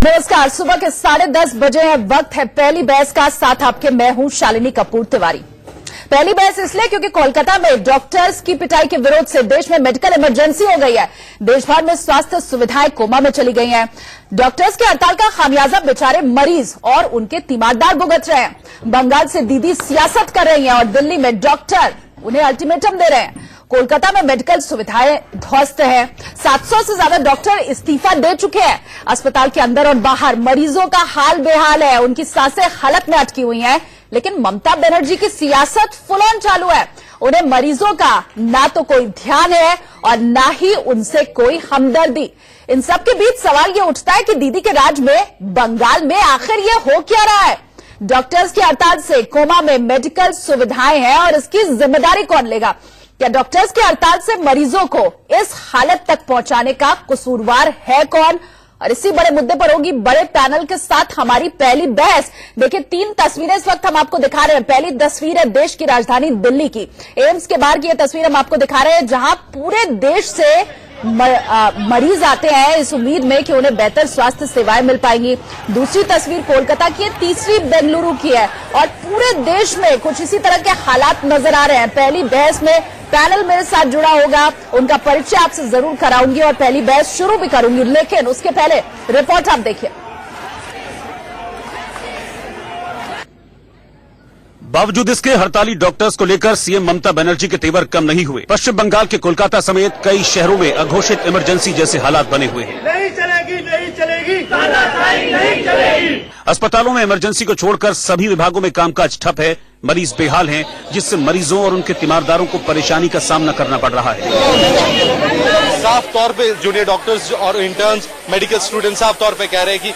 नमस्कार, सुबह के 10:30 बजे है, वक्त है पहली बहस का। साथ आपके मैं हूं शालिनी कपूर तिवारी। पहली बहस इसलिए क्योंकि कोलकाता में डॉक्टर्स की पिटाई के विरोध से देश में मेडिकल इमरजेंसी हो गई है। देश भर में स्वास्थ्य सुविधाएं कोमा में चली गई हैं। डॉक्टर्स के हड़ताल का खामियाजा बेचारे मरीज और उनके तीमारदार भुगत रहे हैं। बंगाल से दीदी सियासत कर रही हैं और दिल्ली में डॉक्टर उन्हें अल्टीमेटम दे रहे हैं। कोलकाता में मेडिकल सुविधाएं ध्वस्त है। 700 से ज्यादा डॉक्टर इस्तीफा दे चुके हैं। अस्पताल के अंदर और बाहर मरीजों का हाल बेहाल है। उनकी सांसें हलक में अटकी हुई हैं। लेकिन ममता बनर्जी की सियासत फुल ऑन चालू है। उन्हें मरीजों का ना तो कोई ध्यान है और ना ही उनसे कोई हमदर्दी। इन सब के बीच सवाल ये उठता है कि दीदी के राज में बंगाल में आखिर ये हो क्या रहा है। डॉक्टर्स की हड़ताल से कोमा में मेडिकल सुविधाएं हैं और इसकी जिम्मेदारी कौन लेगा? क्या डॉक्टर्स की हड़ताल से मरीजों को इस हालत तक पहुंचाने का कसूरवार है कौन? और इसी बड़े मुद्दे पर होगी बड़े पैनल के साथ हमारी पहली बहस। देखिए, 3 तस्वीरें इस वक्त हम आपको दिखा रहे हैं। पहली तस्वीर है देश की राजधानी दिल्ली की, एम्स के बाहर की यह तस्वीर हम आपको दिखा रहे हैं, जहां पूरे देश से मरीज आते हैं इस उम्मीद में कि उन्हें बेहतर स्वास्थ्य सेवाएं मिल पाएंगी। दूसरी तस्वीर कोलकाता की है, तीसरी बेंगलुरु की है और पूरे देश में कुछ इसी तरह के हालात नजर आ रहे हैं। पहली बहस में पैनल मेरे साथ जुड़ा होगा, उनका परिचय आपसे जरूर कराऊंगी और पहली बहस शुरू भी करूंगी, लेकिन उसके पहले रिपोर्ट आप देखिए। बावजूद इसके हड़ताली डॉक्टर्स को लेकर सीएम ममता बनर्जी के तेवर कम नहीं हुए। पश्चिम बंगाल के कोलकाता समेत कई शहरों में अघोषित इमरजेंसी जैसे हालात बने हुए हैं। नहीं चलेगी, नहीं चलेगी, तानाशाही नहीं चलेगी। अस्पतालों में इमरजेंसी को छोड़कर सभी विभागों में कामकाज ठप है। मरीज बेहाल हैं, जिससे मरीजों और उनके तीमारदारों को परेशानी का सामना करना पड़ रहा है। साफ तौर पे जूनियर डॉक्टर्स और इंटर्न्स, मेडिकल स्टूडेंट साफ तौर पे कह रहे हैं कि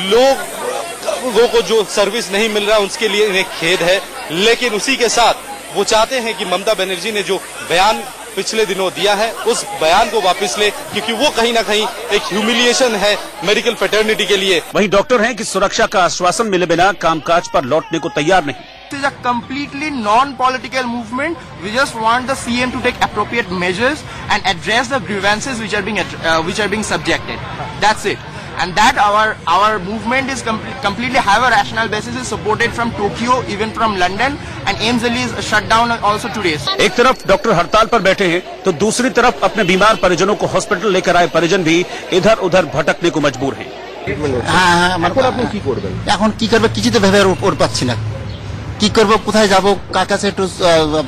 लोगों को जो सर्विस नहीं मिल रहा उसके लिए इन्हें खेद है। लेकिन उसी के साथ वो चाहते हैं कि ममता बनर्जी ने जो बयान पिछले दिनों दिया है उस बयान को वापस ले, क्योंकि वो कहीं ना कहीं एक ह्यूमिलिएशन है मेडिकल फ्रेटर्निटी के लिए। वहीं डॉक्टर हैं कि सुरक्षा का आश्वासन मिले बिना कामकाज पर लौटने को तैयार नहीं। This is a completely non-political movement. We just want the CM to take appropriate measures and address the grievances which are being subjected. That's it. And that our movement is completely have a rational basis, is supported from Tokyo, even from London, and AIIMS Delhi is shut down also today. एक तरफ doctor हड़ताल पर बैठे हैं तो दूसरी तरफ अपने बीमार परिजनों को हॉस्पिटल लेकर आए परिजन भी इधर उधर भटकने को मजबूर हैं। এখন কি করবে কিছু তো ভেবে ওর পাচ্ছি না। কি করব, কোথায় যাব, কার কাছে একটু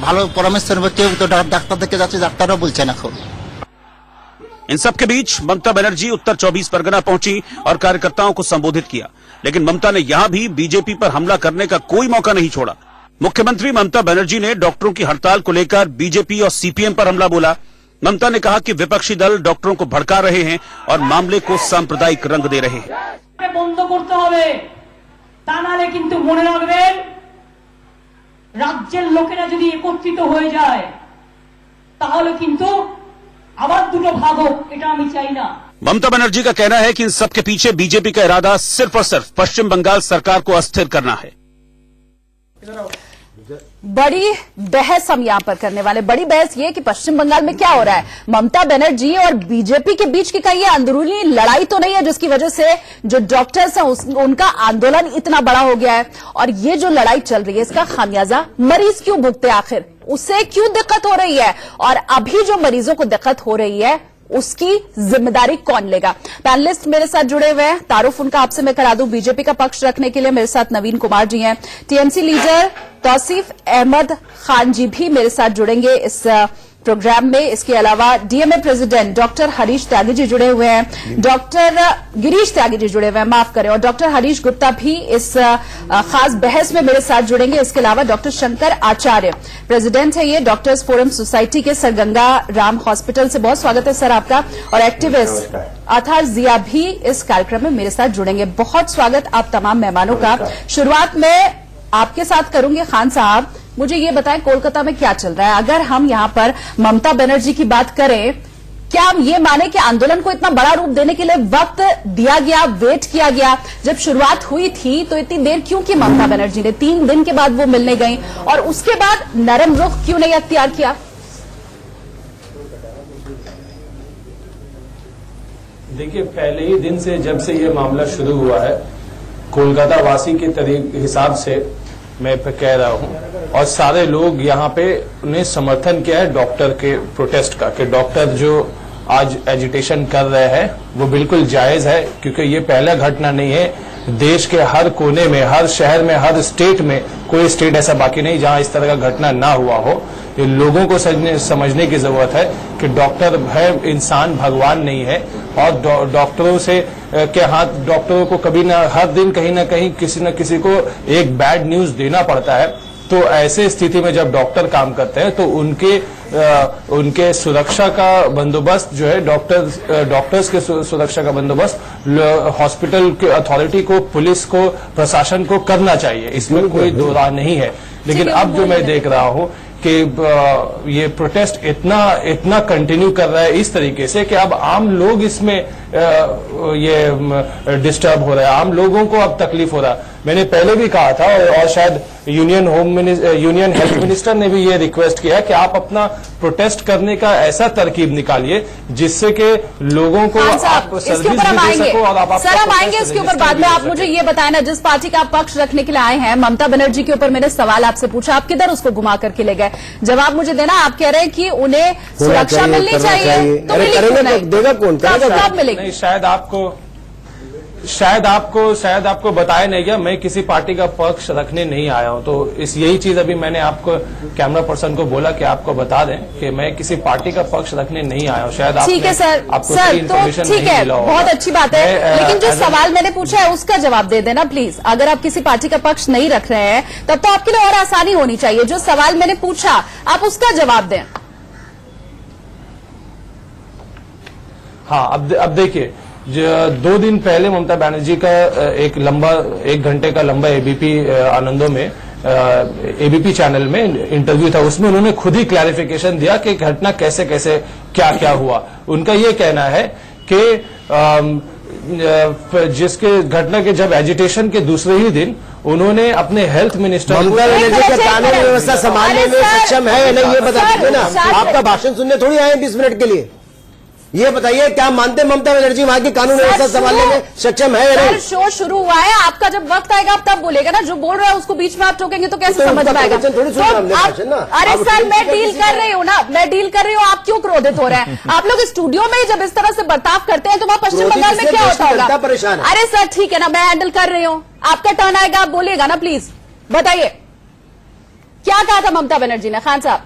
ভালো পরামর্শ নেব? কেউ তো ডাক্তার দেখে যাচ্ছে, ডাক্তারও বলছে না। इन सब के बीच ममता बनर्जी उत्तर 24 परगना पहुंची और कार्यकर्ताओं को संबोधित किया। लेकिन ममता ने यहां भी बीजेपी पर हमला करने का कोई मौका नहीं छोड़ा। मुख्यमंत्री ममता बनर्जी ने डॉक्टरों की हड़ताल को लेकर बीजेपी और सीपीएम पर हमला बोला। ममता ने कहा कि विपक्षी दल डॉक्टरों को भड़का रहे हैं और मामले को सांप्रदायिक रंग दे रहे हैं। बंद करते হবে, তা নালে কিন্তু মনে রাখবেন রাজ্যের লোকেরা যদি একত্রিত হয়ে যায় তাহলে কিন্তু আবার দুটো ভাগ হোক, এটা আমি চাই না। ममता बनर्जी का कहना है कि इन सबके पीछे बीजेपी का इरादा सिर्फ और सिर्फ पश्चिम बंगाल सरकार को अस्थिर करना है। बड़ी बहस हम यहां पर करने वाले, बड़ी बहस ये कि पश्चिम बंगाल में क्या हो रहा है। ममता बनर्जी और बीजेपी के बीच की कहीं अंदरूनी लड़ाई तो नहीं है जिसकी वजह से जो डॉक्टर्स हैं उनका आंदोलन इतना बड़ा हो गया है। और ये जो लड़ाई चल रही है इसका खामियाजा मरीज क्यों भुगते, आखिर उसे क्यों दिक्कत हो रही है? और अभी जो मरीजों को दिक्कत हो रही है उसकी जिम्मेदारी कौन लेगा? पैनलिस्ट मेरे साथ जुड़े हुए हैं, तारुफ उनका आपसे मैं करा दूं। बीजेपी का पक्ष रखने के लिए मेरे साथ नवीन कुमार जी हैं। टीएमसी लीडर तौसीफ अहमद खान जी भी मेरे साथ जुड़ेंगे इस प्रोग्राम में। इसके अलावा DMA president doctor Harish Tyagi ji जुड़े हुए हैं, डॉक्टर गिरीश त्यागी जी जुड़े हुए हैं, माफ करें, और डॉक्टर हरीश गुप्ता भी इस खास बहस में मेरे साथ जुड़ेंगे। इसके अलावा डॉक्टर शंकर आचार्य प्रेसिडेंट है ये डॉक्टर्स फोरम सोसाइटी के सरगंगा राम हॉस्पिटल से। बहुत स्वागत है सर आपका। और एक्टिविस्ट अथार जिया भी इस कार्यक्रम में मेरे साथ जुड़ेंगे। बहुत स्वागत आप तमाम मेहमानों का। शुरुआत में आपके साथ करूंगी। खान साहब, मुझे ये बताएं कोलकाता में क्या चल रहा है? अगर हम यहां पर ममता बनर्जी की बात करें, क्या हम ये माने कि आंदोलन को इतना बड़ा रूप देने के लिए वक्त दिया गया, वेट किया गया? जब शुरुआत हुई थी तो इतनी देर क्यों की ममता बनर्जी ने? 3 दिन के बाद वो मिलने गई और उसके बाद नरम रुख क्यों नहीं अख्तियार किया? देखिए, पहले ही दिन से जब से ये मामला शुरू हुआ है, कोलकाता वासी के हिसाब से मैं कह रहा हूं, और सारे लोग यहाँ पे ने समर्थन किया है डॉक्टर के प्रोटेस्ट का, कि डॉक्टर जो आज एजिटेशन कर रहे हैं वो बिल्कुल जायज है, क्योंकि ये पहला घटना नहीं है। देश के हर कोने में, हर शहर में, हर स्टेट में, कोई स्टेट ऐसा बाकी नहीं जहां इस तरह का घटना ना हुआ हो। ये लोगों को समझने की जरूरत है कि डॉक्टर है इंसान, भगवान नहीं है, और डॉक्टरों से के हाथ, डॉक्टरों को कभी ना, हर दिन कहीं ना कहीं किसी न किसी को एक बैड न्यूज देना पड़ता है। तो ऐसे स्थिति में जब डॉक्टर काम करते हैं तो उनके सुरक्षा का बंदोबस्त जो है, डॉक्टर्स के सुरक्षा का बंदोबस्त हॉस्पिटल के अथॉरिटी को, पुलिस को, प्रशासन को करना चाहिए, इसमें कोई दो राय नहीं है। लेकिन अब जो मैं देख रहा हूं कि ये प्रोटेस्ट इतना कंटिन्यू कर रहा है इस तरीके से कि अब आम लोग इसमें ये डिस्टर्ब हो रहा है, आम लोगों को अब तकलीफ हो रहा है। मैंने पहले भी कहा था, और शायद यूनियन हेल्थ मिनिस्टर ने भी ये रिक्वेस्ट किया है कि आप अपना प्रोटेस्ट करने का ऐसा तरकीब निकालिए जिससे कि लोगों को आप सर्विस भी दे सको, और आप सर हम आएंगे इसके ऊपर बाद में। आप मुझे ये बताएं ना, जिस पार्टी का आप पक्ष रखने के लिए आए हैं, ममता बनर्जी के ऊपर मैंने सवाल आपसे पूछा, आप किधर उसको घुमा करके ले गए? जवाब मुझे देना। आप कह रहे हैं कि उन्हें सुरक्षा मिलनी चाहिए, तो देगा कौन? कब मिलेगी? नहीं, शायद आपको बताया नहीं गया, मैं किसी पार्टी का पक्ष रखने नहीं आया हूं। तो यही चीज अभी मैंने आपको कैमरा पर्सन को बोला कि आपको बता दें कि मैं किसी पार्टी का पक्ष रखने नहीं आया हूं। शायद ठीक है सर, आपको तो ठीक है, बहुत अच्छी बात है, लेकिन जो सवाल मैंने पूछा है उसका जवाब दे देना प्लीज। अगर आप किसी पार्टी का पक्ष नहीं रख रहे हैं तब तो आपके लिए और आसानी होनी चाहिए। जो सवाल मैंने पूछा आप उसका जवाब दें। हाँ, अब देखिए, 2 दिन पहले ममता बनर्जी का एक घंटे का लंबा एबीपी आनंदों में एबीपी चैनल में इंटरव्यू था, उसमें उन्होंने खुद ही क्लैरिफिकेशन दिया कि घटना कैसे कैसे क्या क्या हुआ। उनका ये कहना है कि जिसके घटना के जब एजिटेशन के दूसरे ही दिन उन्होंने अपने हेल्थ मिनिस्टर ममता बनर्जी का कानून व्यवस्था संभालने में सक्षम है या नहीं, ये बता दीजिए ना। आपका भाषण सुनने थोड़ी आए 20 मिनट के लिए। ये बताइए, क्या मानते ममता बनर्जी वहां की कानून व्यवस्था संभालने में सक्षम है या नहीं? शो शुरू हुआ है, आपका जब वक्त आएगा आप तब बोलेगा ना। जो बोल रहा है उसको बीच में आप टोकेंगे तो कैसे समझ में आएगा? अरे सर, मैं डील कर रही हूँ ना, मैं डील कर रही हूँ, आप क्यों क्रोधित हो रहे हैं? आप लोग स्टूडियो में जब इस तरह से बर्ताव करते हैं तो वहां पश्चिम बंगाल में क्या होता होगा? परेशान है। अरे सर ठीक है ना, मैं हैंडल कर रही हूँ, आपका टर्न आएगा, आप बोलिएगा ना प्लीज। बताइए क्या कहा था ममता बनर्जी ने? खान साहब।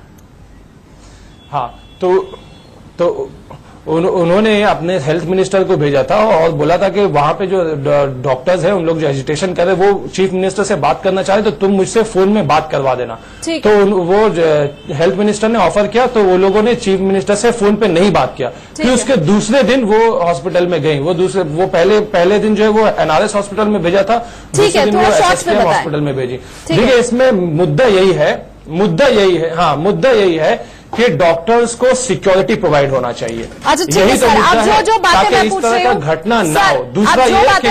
हाँ, तो उन्होंने अपने हेल्थ मिनिस्टर को भेजा था और बोला था कि वहां पे जो डॉक्टर्स हैं, उन लोग जो एजिटेशन कर रहे हैं, वो चीफ मिनिस्टर से बात करना चाहे तो तुम मुझसे फोन में बात करवा देना। तो वो हेल्थ मिनिस्टर ने ऑफर किया, तो वो लोगों ने चीफ मिनिस्टर से फोन पे नहीं बात किया। फिर उसके दूसरे दिन वो हॉस्पिटल में गई। वो पहले दिन जो है वो एनआरएस हॉस्पिटल में भेजा था, दूसरे दिन वो एसएसकेएम हॉस्पिटल में भेजी। देखिए, इसमें मुद्दा यही है कि डॉक्टर्स को सिक्योरिटी प्रोवाइड होना चाहिए। अच्छा ठीक है सर, अब जो बातें मैं पूछ रही हूँ, घटना ना हो। दूसरा ये कि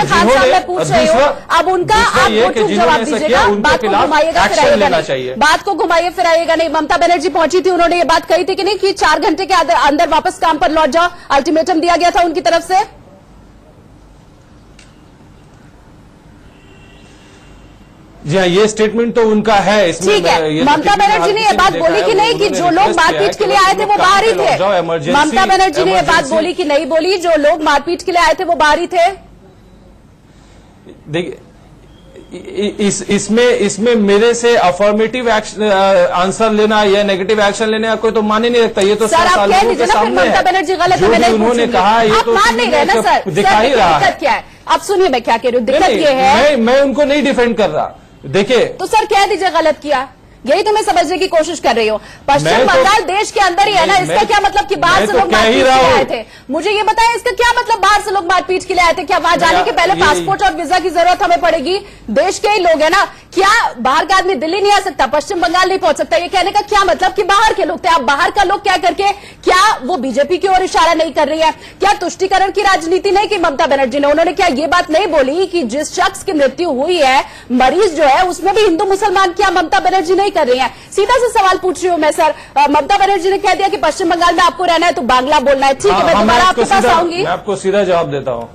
अब उनका आप जवाब दीजिएगा, बात को घुमाइएगा फिराइएगा, बात को घुमाइए फिराइएगा नहीं। ममता बनर्जी पहुंची थी, उन्होंने ये बात कही थी कि नहीं कि 4 घंटे के अंदर वापस काम पर लौट जाओ, अल्टीमेटम दिया गया था उनकी तरफ से। जी हाँ, ये स्टेटमेंट तो उनका है। इसमें ठीक है, ममता बनर्जी ने ये बात बोली कि नहीं कि जो लोग मारपीट के लिए आए थे वो बाहर ही थे? ममता बनर्जी ने ये बात बोली कि नहीं बोली जो लोग मारपीट के लिए आए थे वो बाहर ही थे? देखिए, इसमें मेरे से अफर्मेटिव आंसर लेना या नेगेटिव एक्शन लेने का कोई तो मान ही नहीं रखता। ये तो सर आप कह दीजिए ना, फिर ममता बनर्जी गलत है, मैं उन्होंने कहा, ये तो मान नहीं रहे ना सर। दिखा ही रहा है। दिक्कत क्या है? आप सुनिए मैं क्या कह रही हूँ, दिक्कत ये है, मैं उनको नहीं डिफेंड कर रहा। देखिए, तो सर कह दीजिए गलत किया, यही तो मैं समझने की कोशिश कर रही हूँ। पश्चिम बंगाल देश के अंदर ही है ना, इसका क्या मतलब कि बाहर से लोग मारपीट के लिए आए थे? मुझे ये बताएं, इसका क्या मतलब बाहर से लोग मारपीट के लिए आए थे? क्या वहां जाने के पहले पासपोर्ट और वीजा की जरूरत हमें पड़ेगी? देश के ही लोग है ना, क्या बाहर का आदमी दिल्ली नहीं आ सकता, पश्चिम बंगाल नहीं पहुंच सकता? ये कहने का क्या मतलब कि बाहर के लोग थे? आप बाहर का लोग क्या करके, क्या वो बीजेपी की ओर इशारा नहीं कर रही है? क्या तुष्टीकरण की राजनीति नहीं की ममता बनर्जी ने? उन्होंने क्या ये बात नहीं बोली कि जिस शख्स की मृत्यु हुई है, मरीज जो है, उसमें भी हिंदू मुसलमान, क्या ममता बनर्जी नहीं कर रही है? सीधा से सवाल पूछ रही हूं मैं सर। ममता बनर्जी ने कह दिया कि पश्चिम बंगाल में आपको रहना है तो बांग्ला बोलना है, ठीक है, मैं दोबारा आपके पास आऊंगी। मैं आपको सीधा जवाब देता हूँ,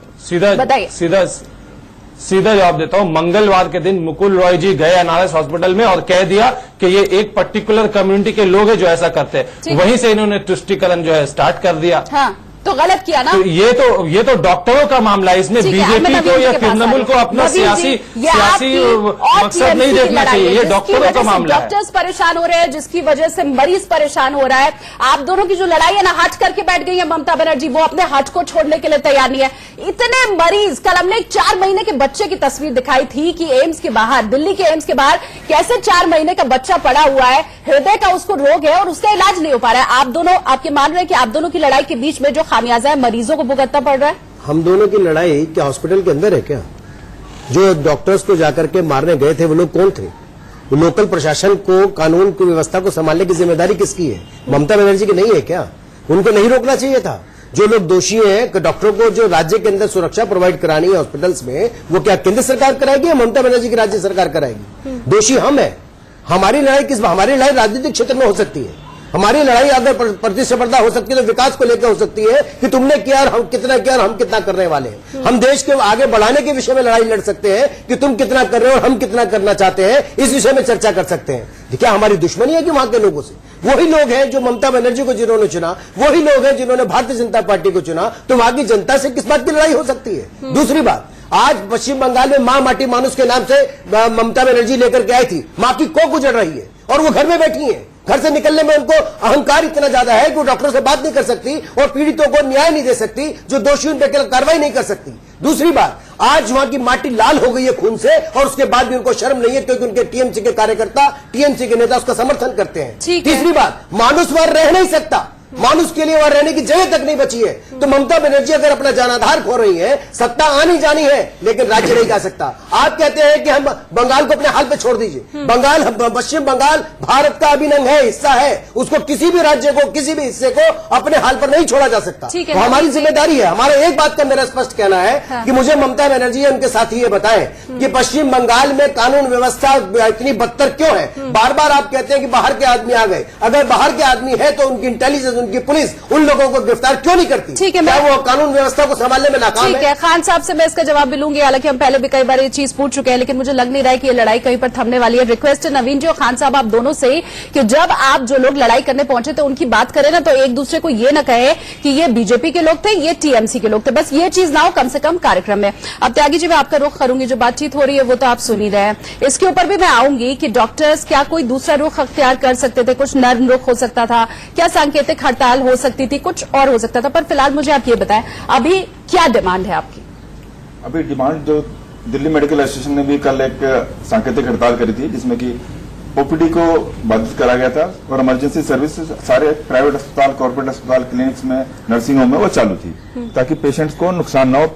बताइए। सीधा जवाब देता हूं। मंगलवार के दिन मुकुल रॉय जी गए एनआरएस हॉस्पिटल में और कह दिया कि ये एक पर्टिकुलर कम्युनिटी के लोग हैं जो ऐसा करते हैं। वहीं से इन्होंने तुष्टीकरण जो है स्टार्ट कर दिया। हाँ, तो गलत किया ना। तो ये तो डॉक्टरों का मामला है, इसमें बीजेपी को या तृणमूल को अपना सियासी मकसद नहीं देखना चाहिए। ये डॉक्टरों का मामला है। डॉक्टर्स परेशान हो रहे हैं, जिसकी वजह से मरीज परेशान हो रहा है। आप दोनों की जो लड़ाई है ना, हट करके बैठ गई है ममता बनर्जी, वो अपने हट को छोड़ने के लिए तैयार नहीं है। इतने मरीज, कल हमने एक 4 महीने के बच्चे की तस्वीर दिखाई थी कि एम्स के बाहर, दिल्ली के एम्स के बाहर कैसे 4 महीने का बच्चा पड़ा हुआ है, हृदय का उसको रोग है और उसका इलाज नहीं हो पा रहा है। आप दोनों, आपके मान रहे हैं कि आप दोनों की लड़ाई के बीच में जो खामियाजा है, मरीजों को भुगतना पड़ रहा है? हम दोनों की लड़ाई क्या हॉस्पिटल के अंदर है क्या? जो डॉक्टर्स को जाकर के मारने गए थे वो लोग कौन थे? वो लोकल प्रशासन को, कानून की व्यवस्था को संभालने की जिम्मेदारी किसकी है? ममता बनर्जी की नहीं है क्या? उनको नहीं रोकना चाहिए था? जो लोग दोषी हैं, डॉक्टरों को जो राज्य के अंदर सुरक्षा प्रोवाइड करानी है हॉस्पिटल्स में, वो क्या केंद्र सरकार कराएगी या ममता बनर्जी की राज्य सरकार कराएगी? दोषी हम हैं। हमारी लड़ाई राजनीतिक क्षेत्र में हो सकती है। हमारी लड़ाई अगर प्रतिस्पर्धा हो सकती है तो विकास को लेकर हो सकती है कि तुमने किया और हम कितना किया और हम कितना करने वाले हैं। हम देश के आगे बढ़ाने के विषय में लड़ाई लड़ सकते हैं कि तुम कितना कर रहे हो और हम कितना करना चाहते हैं, इस विषय में चर्चा कर सकते हैं। क्या हमारी दुश्मनी है कि वहां के लोगों से? वही लोग हैं जो ममता बनर्जी को जिन्होंने चुना, वही लोग हैं जिन्होंने भारतीय जनता पार्टी को चुना, तो वहां की जनता से किस बात की लड़ाई हो सकती है? दूसरी बात, आज पश्चिम बंगाल में मां माटी मानुष के नाम से ममता बनर्जी लेकर के आई थी। मां की कोख गुजर रही है और वो घर में बैठी है। घर से निकलने में उनको अहंकार इतना ज्यादा है कि वो डॉक्टरों से बात नहीं कर सकती और पीड़ितों को न्याय नहीं दे सकती, जो दोषी उन पर कार्रवाई नहीं कर सकती। दूसरी बात, आज वहां की माटी लाल हो गई है खून से और उसके बाद भी उनको शर्म नहीं है क्योंकि उनके टीएमसी के कार्यकर्ता, टीएमसी के नेता उसका समर्थन करते हैं। तीसरी बात, मानुष वहां रह नहीं सकता, मानुष के लिए वहां रहने की जगह तक नहीं बची है। तो ममता बनर्जी अगर अपना जानाधार खो रही है, सत्ता आनी जानी है लेकिन राज्य नहीं जा सकता। आप कहते हैं कि हम बंगाल को अपने हाल पे छोड़ दीजिए। बंगाल, पश्चिम बंगाल भारत का अभिन्न अंग है, हिस्सा है। उसको किसी भी राज्य को, किसी भी हिस्से को अपने हाल पर नहीं छोड़ा जा सकता। तो हमारी जिम्मेदारी है। हमारा एक बात का मेरा स्पष्ट कहना है कि मुझे ममता बनर्जी उनके साथी ये बताएं कि पश्चिम बंगाल में कानून व्यवस्था इतनी बदतर क्यों है? बार बार आप कहते हैं कि बाहर के आदमी आ गए। अगर बाहर के आदमी है तो उनकी इंटेलिजेंस, उनकी पुलिस उन लोगों को गिरफ्तार क्यों नहीं करती? ठीक है, क्या वो कानून व्यवस्था को संभालने में नाकाम है? ठीक है, खान साहब से मैं इसका जवाब भी लूंगी। हालांकि हम पहले भी कई बार ये चीज पूछ चुके हैं, लेकिन मुझे लग नहीं रहा है कि ये लड़ाई कहीं पर थमने वाली है। रिक्वेस्ट है नवीन जी और खान साहब आप दोनों से कि जब आप जो लोग लड़ाई करने पहुंचे थे उनकी बात करें ना, तो एक दूसरे को ये न कहे कि ये बीजेपी के लोग थे, ये टीएमसी के लोग थे। बस ये चीज ना हो कम से कम कार्यक्रम में। अब त्यागी जी, मैं आपका रुख करूंगी। जो बातचीत हो रही है वो तो आप सुन ही रहे हैं, इसके ऊपर भी मैं आऊंगी कि डॉक्टर्स क्या कोई दूसरा रुख अख्तियार कर सकते थे? कुछ नर्म रुख हो सकता था क्या? सांकेतिक हड़ताल हो सकती थी? कुछ और हो सकता था? पर फिलहाल मुझे आप ये बताएं, अभी क्या डिमांड है आपकी? अभी डिमांड जो दिल्ली मेडिकल एसोसिएशन ने भी कल एक सांकेतिक हड़ताल करी थी, जिसमें कि ओपीडी को बाधित करा गया था और इमरजेंसी सर्विस सारे प्राइवेट अस्पताल, कॉर्पोरेट अस्पताल, क्लिनिक्स में, नर्सिंग होम में वो चालू थी, ताकि पेशेंट्स को नुकसान न हो,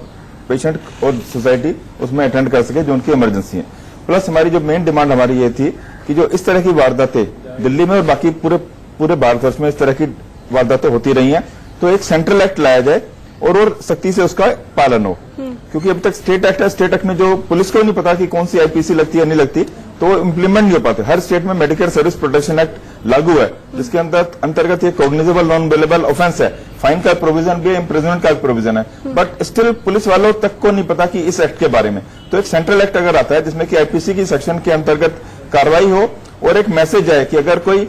पेशेंट और सोसाइटी उसमें अटेंड कर सके जो उनकी इमरजेंसी है। प्लस हमारी जो मेन डिमांड हमारी ये थी कि जो इस तरह की वारदातें दिल्ली में और बाकी पूरे भारतवर्ष में इस तरह की वारदातें होती रही हैं, तो एक सेंट्रल एक्ट लाया जाए और सख्ती से उसका पालन हो। क्योंकि अब तक स्टेट एक्ट है, स्टेट एक्ट में जो पुलिस को नहीं पता कि कौन सी आईपीसी लगती है नहीं लगती, तो वो इम्प्लीमेंट नहीं हो पाते। हर स्टेट में मेडिकल सर्विस प्रोटेक्शन एक्ट लागू है, जिसके अंतर्गत ये कॉग्निजेबल नॉन बेलेबल ऑफेंस है, फाइन का प्रोविजन भी, इम्प्रिजनमेंट का प्रोविजन है, बट स्टिल पुलिस वालों तक को नहीं पता कि इस एक्ट के बारे में। तो एक सेंट्रल एक्ट अगर आता है जिसमें कि आईपीसी की सेक्शन के अंतर्गत कार्रवाई हो और एक मैसेज आए कि अगर कोई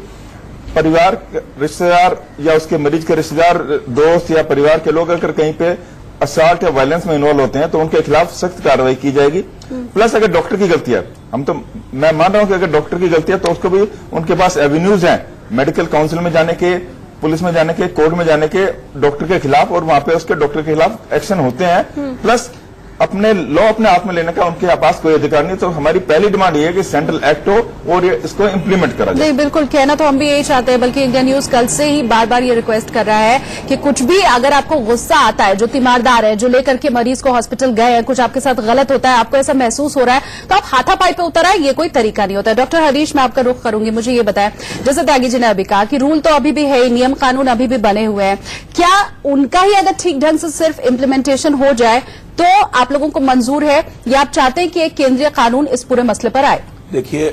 परिवार, रिश्तेदार या उसके मरीज के रिश्तेदार, दोस्त या परिवार के लोग अगर कहीं पे असॉल्ट या वायलेंस में इन्वॉल्व होते हैं तो उनके खिलाफ सख्त कार्रवाई की जाएगी। प्लस अगर डॉक्टर की गलती है, मैं मान रहा हूं कि अगर डॉक्टर की गलती है तो उसको भी उनके पास एवेन्यूज हैं मेडिकल काउंसिल में जाने के, पुलिस में जाने के, कोर्ट में जाने के डॉक्टर के खिलाफ, और वहां पे उसके डॉक्टर के खिलाफ एक्शन होते हैं। प्लस अपने लॉ अपने हाथ में लेने का उनके पास कोई अधिकार नहीं। तो हमारी पहली डिमांड ये है कि सेंट्रल एक्ट हो और इसको इम्प्लीमेंट करा जाए। नहीं, बिल्कुल, कहना तो हम भी यही चाहते हैं, बल्कि इंडिया न्यूज कल से ही बार बार ये रिक्वेस्ट कर रहा है कि कुछ भी अगर आपको गुस्सा आता है, जो तीमारदार है, जो लेकर के मरीज को हॉस्पिटल गए हैं, कुछ आपके साथ गलत होता है, आपको ऐसा महसूस हो रहा है, तो आप हाथापाई पे उतर आए, ये कोई तरीका नहीं होता है। डॉक्टर हरीश, मैं आपका रुख करूंगी, मुझे ये बताएं, जैसे त्यागी जी ने अभी कहा कि रूल तो अभी भी है, नियम कानून अभी भी बने हुए हैं, क्या उनका ही अगर ठीक ढंग से सिर्फ इम्प्लीमेंटेशन हो जाए तो आप लोगों को मंजूर है, या आप चाहते हैं कि एक केंद्रीय कानून इस पूरे मसले पर आए? देखिए,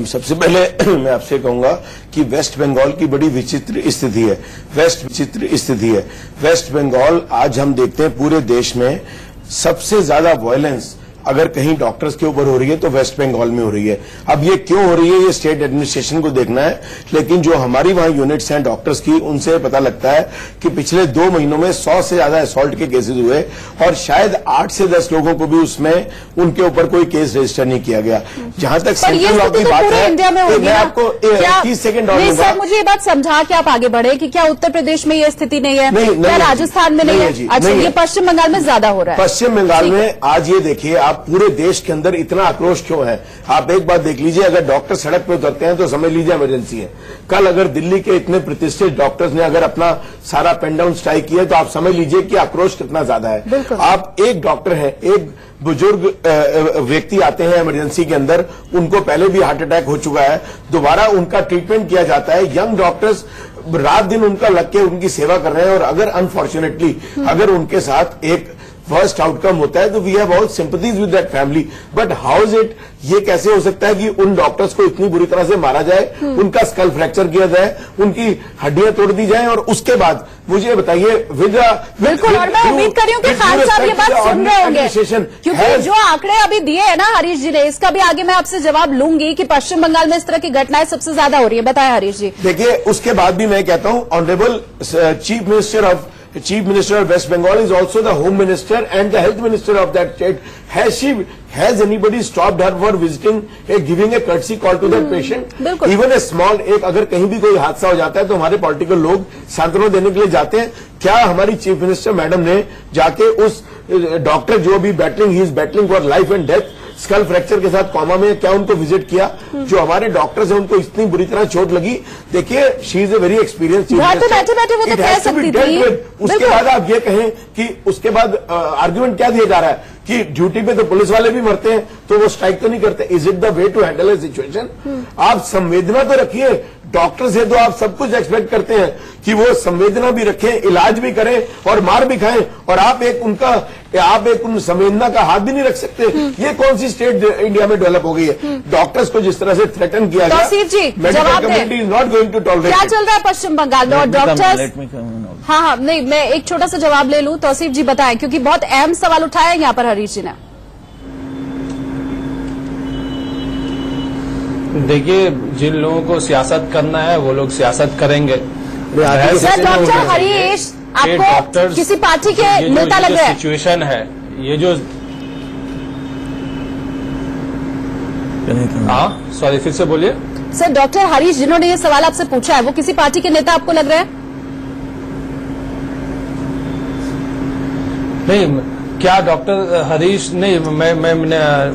सबसे पहले मैं आपसे कहूंगा कि वेस्ट बंगाल की बड़ी विचित्र स्थिति है। वेस्ट बंगाल आज हम देखते हैं पूरे देश में सबसे ज्यादा वायलेंस अगर कहीं डॉक्टर्स के ऊपर हो रही है तो वेस्ट बंगाल में हो रही है। अब ये क्यों हो रही है, ये स्टेट एडमिनिस्ट्रेशन को देखना है, लेकिन जो हमारी वहां यूनिट्स हैं डॉक्टर्स की, उनसे पता लगता है कि पिछले 2 महीनों में 100 से ज्यादा असॉल्ट के केसेस हुए और शायद 8 से 10 लोगों को भी उसमें उनके ऊपर कोई केस रजिस्टर नहीं किया गया। जहां तक सेंट्रल लॉ की बात है, मैं आपको 30 सेकंड और दूंगा। सर, मुझे ये बात समझा कि आप आगे बढ़े कि क्या उत्तर प्रदेश में ये स्थिति नहीं है, क्या राजस्थान में नहीं है? अच्छा, ये पश्चिम बंगाल में ज्यादा हो रहा है। पश्चिम बंगाल में आज ये देखिए, आप पूरे देश के अंदर इतना आक्रोश क्यों है? आप एक बात देख लीजिए, अगर डॉक्टर सड़क पे उतरते हैं तो समझ लीजिए इमरजेंसी है। कल अगर दिल्ली के इतने प्रतिष्ठित डॉक्टर्स ने अगर अपना सारा पेन डाउन स्ट्राइक किया तो आप समझ लीजिए कि आक्रोश कितना ज्यादा है। आप एक डॉक्टर हैं, एक बुजुर्ग व्यक्ति आते हैं इमरजेंसी के अंदर, उनको पहले भी हार्ट अटैक हो चुका है, दोबारा उनका ट्रीटमेंट किया जाता है। यंग डॉक्टर्स रात दिन उनका लग के उनकी सेवा कर रहे हैं, और अगर अनफॉर्चुनेटली अगर उनके साथ एक फर्स्ट आउटकम होता है तो we have all sympathies with that family, but how is it, ये कैसे हो सकता है कि उन डॉक्टर्स को इतनी बुरी तरह से मारा जाए, उनका स्कल फ्रैक्चर किया जाए, उनकी हड्डियां तोड़ दी जाए, और उसके बाद मुझे बताइए बिल्कुल, और मैं उम्मीद कर रही हूँ कि खान साहब ये बात सुन रहे होंगे, क्योंकि जो आंकड़े अभी दिए हैं ना हरीश जी ने, इसका भी आगे मैं आपसे जवाब लूंगी कि पश्चिम बंगाल में इस तरह की घटनाएं सबसे ज्यादा हो रही है। बताएं हरीश जी। देखिए, उसके बाद भी मैं कहता हूं, honourable Chief Minister of West Bengal is also the Home Minister and the Health Minister of that state. Has anybody stopped her for visiting, giving a courtesy call to that patient? Even a small, अगर कहीं भी कोई हादसा हो जाता है तो हमारे पॉलिटिकल लोग सांत्वना देने के लिए जाते हैं। क्या हमारी चीफ मिनिस्टर मैडम ने जाके उस डॉक्टर जो अभी ही is battling for life and death, skull fracture के साथ कॉमा में, क्या उनको विजिट किया? जो हमारे डॉक्टर्स हैं उनको इतनी बुरी तरह चोट लगी। देखिए, she is a very experience chief minister. बैठे-बैठे वो तो कह सकती थी। उसके बाद आप ये कहें कि उसके बाद आर्ग्यूमेंट क्या दिया जा रहा है कि ड्यूटी पे तो पुलिस वाले भी मरते हैं तो वो स्ट्राइक तो नहीं करते। Is it the way to handle a situation? आप संवेदना तो रखिए, डॉक्टर से तो आप सब कुछ एक्सपेक्ट करते हैं कि वो संवेदना भी रखें, इलाज भी करें और मार भी खाएं, और आप एक उन संवेदना का हाथ भी नहीं रख सकते। ये कौन सी स्टेट इंडिया में डेवलप हो गई है? डॉक्टर्स को जिस तरह से थ्रेटन किया गया, Tauseef ji, medical community is not going to tolerate. क्या चल रहा है पश्चिम बंगाल में? और डॉक्टर्स, हाँ, नहीं, मैं एक छोटा सा जवाब ले लूं। तौसीफ जी बताएं, क्योंकि बहुत अहम सवाल उठाया है यहाँ पर हरीश जी ने। देखिए, जिन लोगों को सियासत करना है वो लोग सियासत करेंगे। सर, डॉक्टर हरीश आपको किसी पार्टी के नेता लग रहे हैं? सिचुएशन है ये जो, हाँ, सॉरी, फिर से बोलिए। सर, डॉक्टर हरीश जिन्होंने ये सवाल आपसे पूछा है वो किसी पार्टी के नेता आपको लग रहे हैं? नहीं, क्या डॉक्टर हरीश, नहीं,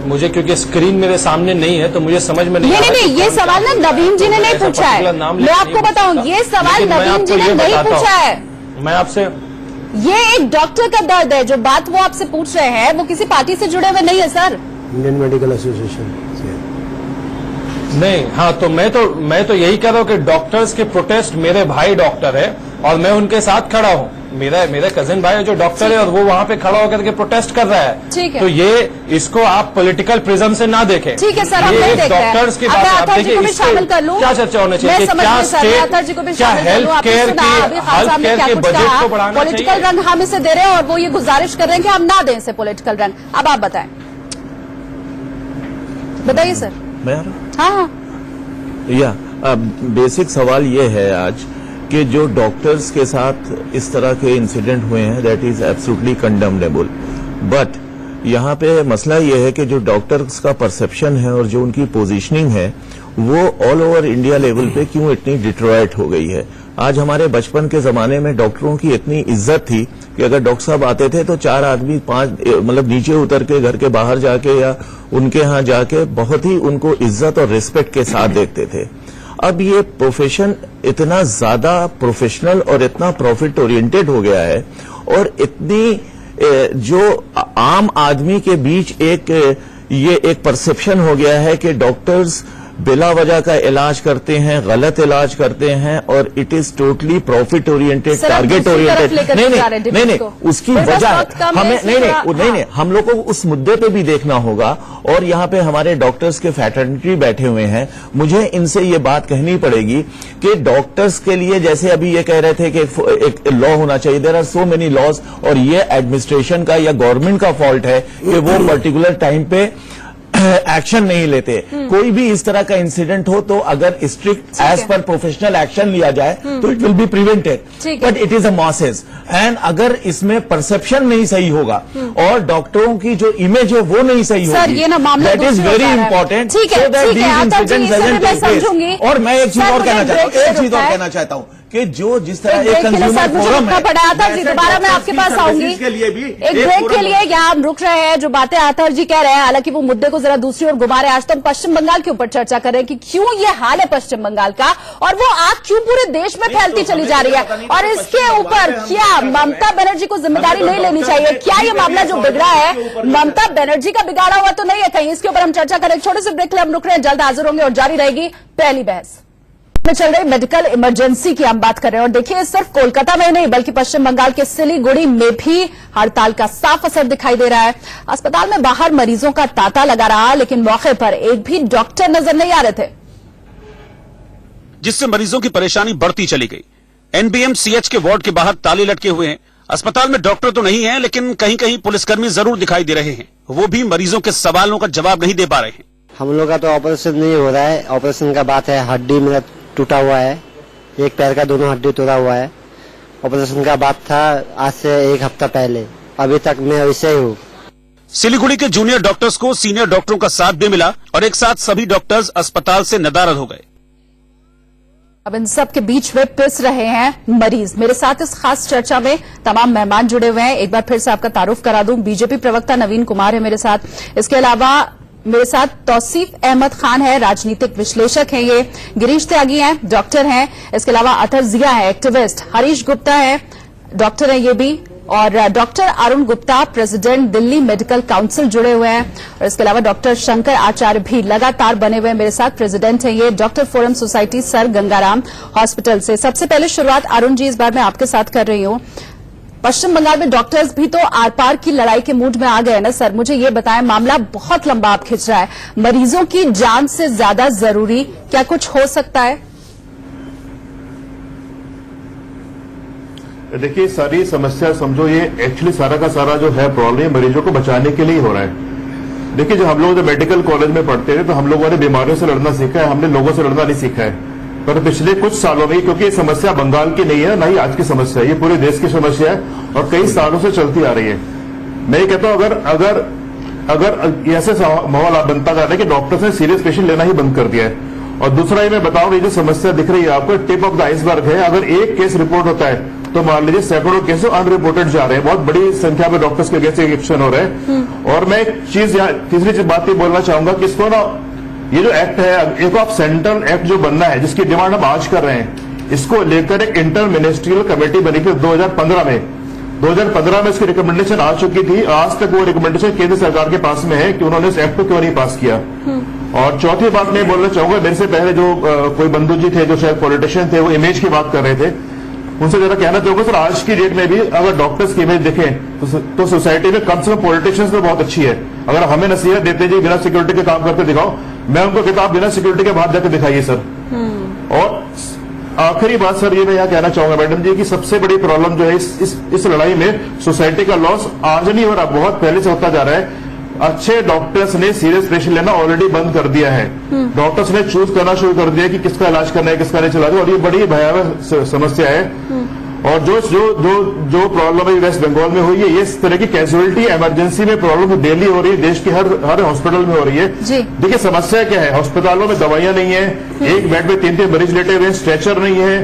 मुझे क्योंकि स्क्रीन मेरे सामने नहीं है तो मुझे समझ में नहीं। नहीं, ये सवाल ना नवीन जी ने नहीं पूछा है, मैं आपको बताऊं, ये सवाल नवीन जी ने नहीं पूछा है। मैं आपसे, ये एक डॉक्टर का दर्द है, जो बात वो आपसे पूछ रहे हैं वो किसी पार्टी से जुड़े हुए नहीं है सर। इंडियन मेडिकल एसोसिएशन नहीं, हाँ, तो मैं तो यही कह रहा हूँ कि डॉक्टर्स के प्रोटेस्ट, मेरे भाई डॉक्टर है और मैं उनके साथ खड़ा हूँ। मेरा कजिन भाई है जो डॉक्टर है और वो वहाँ पे खड़ा होकर के प्रोटेस्ट कर रहा है। ठीक है, तो ये इसको आप पॉलिटिकल प्रिज्म से ना देखें। ठीक है सर, हम नहीं देख रहे हैं। डॉक्टर्स की बात आप देखिए, शामिल कर लूं, क्या चर्चा होनी चाहिए, क्या स्टेट, क्या हेल्थ केयर के बजट को बढ़ाना चाहिए। पॉलिटिकल रंग हम इसे दे रहे हैं और वो ये गुजारिश कर रहे हैं कि हम ना दें इसे पॉलिटिकल रंग। अब आप बताएं, बताइए सर। हाँ, बेसिक सवाल ये है आज कि जो डॉक्टर्स के साथ इस तरह के इंसिडेंट हुए हैं, that is absolutely condemnable, but यहाँ पे मसला ये है कि जो डॉक्टर्स का परसेप्शन है और जो उनकी पोजीशनिंग है वो ऑल ओवर इंडिया लेवल पे क्यों इतनी डिट्रॉयट हो गई है। आज हमारे बचपन के जमाने में डॉक्टरों की इतनी इज्जत थी कि अगर डॉक्टर साहब आते थे तो 4 आदमी 5 मतलब नीचे उतर के घर के बाहर जाके या उनके यहाँ जाके बहुत ही उनको इज्जत और रिस्पेक्ट के साथ देखते थे। अब ये प्रोफेशन इतना ज्यादा प्रोफेशनल और इतना प्रॉफिट ओरिएंटेड हो गया है और इतनी जो आम आदमी के बीच ये एक परसेप्शन हो गया है कि डॉक्टर्स बिला वजह का इलाज करते हैं, गलत इलाज करते हैं और it is totally profit oriented, target oriented. नहीं, उसकी वजह हमें नहीं, हम लोग को उस मुद्दे पे भी देखना होगा। और यहाँ पे हमारे डॉक्टर्स के फैटर्निटी बैठे हुए हैं, मुझे इनसे ये बात कहनी पड़ेगी कि डॉक्टर्स के लिए जैसे अभी ये कह रहे थे कि एक लॉ होना चाहिए, there are so many laws, और ये एडमिनिस्ट्रेशन का या गवर्नमेंट का फॉल्ट है कि वो पर्टिकुलर टाइम पे एक्शन नहीं लेते। कोई भी इस तरह का इंसिडेंट हो तो अगर strict as per professional action लिया जाए तो it will be prevented, but it is a masses. And अगर इसमें परसेप्शन नहीं सही होगा और डॉक्टरों की जो इमेज है वो नहीं सही होगी, दैट इज वेरी इंपॉर्टेंट। और मैं एक चीज और कहना चाहता हूँ कि जो जिस तरह एक कंज्यूमर फोरम है, दोबारा मैं आपके पास आऊंगी के लिए भी एक ब्रेक के लिए। यहाँ हम रुक रहे हैं, जो बातें आतर जी कह रहे हैं, हालांकि वो मुद्दे को जरा दूसरी ओर घुमा रहे हैं। आज तो हम पश्चिम बंगाल के ऊपर चर्चा कर रहे हैं कि क्यों ये हाल है पश्चिम बंगाल का और वो आग क्यों पूरे देश में फैलती चली जा रही है, और इसके ऊपर क्या ममता बनर्जी को जिम्मेदारी नहीं लेनी चाहिए? क्या ये मामला जो बिगड़ा है ममता बनर्जी का बिगाड़ा हुआ तो नहीं है कहीं? इसके ऊपर हम चर्चा करें। छोटे से ब्रेक के लिए हम रुक रहे हैं, जल्द हाजिर होंगे और जारी रहेगी पहली बहस। में चल रही मेडिकल इमरजेंसी की हम बात कर रहे हैं और देखिए सिर्फ कोलकाता में नहीं बल्कि पश्चिम बंगाल के सिलीगुड़ी में भी हड़ताल का साफ असर दिखाई दे रहा है। अस्पताल में बाहर मरीजों का तांता लगा रहा, लेकिन मौके पर एक भी डॉक्टर नजर नहीं आ रहे थे, जिससे मरीजों की परेशानी बढ़ती चली गई। एनबीएमसीएच के वार्ड के बाहर ताले लटके हुए हैं। अस्पताल में डॉक्टर तो नहीं है, लेकिन कहीं कहीं पुलिसकर्मी जरूर दिखाई दे रहे हैं, वो भी मरीजों के सवालों का जवाब नहीं दे पा रहे हैं। हम लोग का तो ऑपरेशन नहीं हो रहा है, ऑपरेशन का बात है, हड्डी मेरा टूटा हुआ है, एक पैर का दोनों हड्डी तोड़ा हुआ है। ऑपरेशन का बात था आज से 1 हफ्ता पहले, अभी तक मैं वैसे ही हूँ। सिलीगुड़ी के जूनियर डॉक्टर्स को सीनियर डॉक्टरों का साथ भी मिला और एक साथ सभी डॉक्टर्स अस्पताल से नदारद हो गए। अब इन सब के बीच में पिस रहे हैं मरीज। मेरे साथ इस खास चर्चा में तमाम मेहमान जुड़े हुए हैं। एक बार फिर से आपका तारुफ करा दूं, बीजेपी प्रवक्ता नवीन कुमार है मेरे साथ। इसके अलावा मेरे साथ तौसीफ अहमद खान है, राजनीतिक विश्लेषक हैं ये। गिरीश त्यागी हैं, डॉक्टर हैं। इसके अलावा अतर जिया है, एक्टिविस्ट। हरीश गुप्ता है, डॉक्टर हैं ये भी। और doctor Arun Gupta, president Delhi medical council, जुड़े हुए हैं। और इसके अलावा डॉक्टर शंकर आचार्य भी लगातार बने हुए हैं मेरे साथ, प्रेसिडेंट हैं ये, doctor forum society sir Gangaram hospital से। सबसे पहले शुरुआत अरुण जी इस बार मैं आपके साथ कर रही हूं। पश्चिम बंगाल में डॉक्टर्स भी तो आर पार की लड़ाई के मूड में आ गए ना सर? मुझे ये बताएं, मामला बहुत लंबा आप खिंच रहा है, मरीजों की जान से ज्यादा जरूरी क्या कुछ हो सकता है? देखिए, सारी समस्या समझो, ये एक्चुअली सारा का सारा जो है प्रॉब्लम मरीजों को बचाने के लिए हो रहा है। देखिए, जब हम लोग मेडिकल कॉलेज में पढ़ते थे तो हम लोगों ने बीमारियों से लड़ना सीखा है, हमने लोगों से लड़ना नहीं सीखा है। पर पिछले कुछ सालों में, क्योंकि ये समस्या बंगाल की नहीं है, ना ही आज की समस्या है, ये पूरे देश की समस्या है और कई सालों से चलती आ रही है। मैं ये कहता हूं, अगर ऐसे माहौल बनता जा रहा है कि डॉक्टर्स ने सीरियस पेशेंट लेना ही बंद कर दिया है। और दूसरा, ये मैं बताऊं, ये जो समस्या दिख रही है आपको, टिप ऑफ द आइसबर्ग है। अगर एक केस रिपोर्ट होता है तो मान लीजिए सैकड़ों केस अनरिपोर्टेड जा रहे हैं, बहुत बड़ी संख्या में डॉक्टर्स के अगेंस्ट एक्शन हो रहे हैं। और मैं एक चीज यहाँ तीसरी बात ये बोलना चाहूंगा कि इसको ना, ये जो एक्ट है, एक ऑफ सेंट्रल एक्ट जो बनना है, जिसकी डिमांड हम आज कर रहे हैं, इसको लेकर एक इंटर मिनिस्ट्रियल कमेटी बनी थी 2015 में। 2015 में इसकी रिकमेंडेशन आ चुकी थी। आज तक वो रिकमेंडेशन केंद्र सरकार के पास में है कि उन्होंने इस एक्ट को क्यों नहीं पास किया। और चौथी बात मैं बोलना चाहूंगा, मेरे से पहले जो कोई बंधु जी थे जो शायद पॉलिटिशियन थे, वो इमेज की बात कर रहे थे, उनसे जरा कहना चाहूंगा सर, आज की डेट में भी अगर डॉक्टर्स की इमेज देखें तो सोसाइटी में कम से कम पॉलिटिशियंस में बहुत अच्छी है। अगर हमें नसीहत देते जी बिना सिक्योरिटी के काम करके दिखाओ, मैं उनको कहता बिना सिक्योरिटी के बाहर जाकर दिखाइए सर। और आखिरी बात सर, ये मैं यहाँ कहना चाहूंगा मैडम जी, कि सबसे बड़ी प्रॉब्लम जो है इस लड़ाई में, सोसाइटी का लॉस आज नहीं हो रहा, बहुत पहले से होता जा रहा है। अच्छे डॉक्टर्स ने सीरियस पेशेंट लेना ऑलरेडी बंद कर दिया है। डॉक्टर्स ने चूज करना शुरू कर दिया कि किसका इलाज करना है, किसका नहीं चला, और ये बड़ी भयावह समस्या है। और जो प्रॉब्लम है वेस्ट बंगाल में हुई है, ये इस तरह की कैजुअलिटी इमरजेंसी में प्रॉब्लम डेली हो रही है, देश के हर हॉस्पिटल में हो रही है। देखिए, समस्या क्या है, अस्पतालों में दवाइयां नहीं है, एक बेड में 3-3 मरीज लेटे हुए हैं, स्ट्रेचर नहीं है,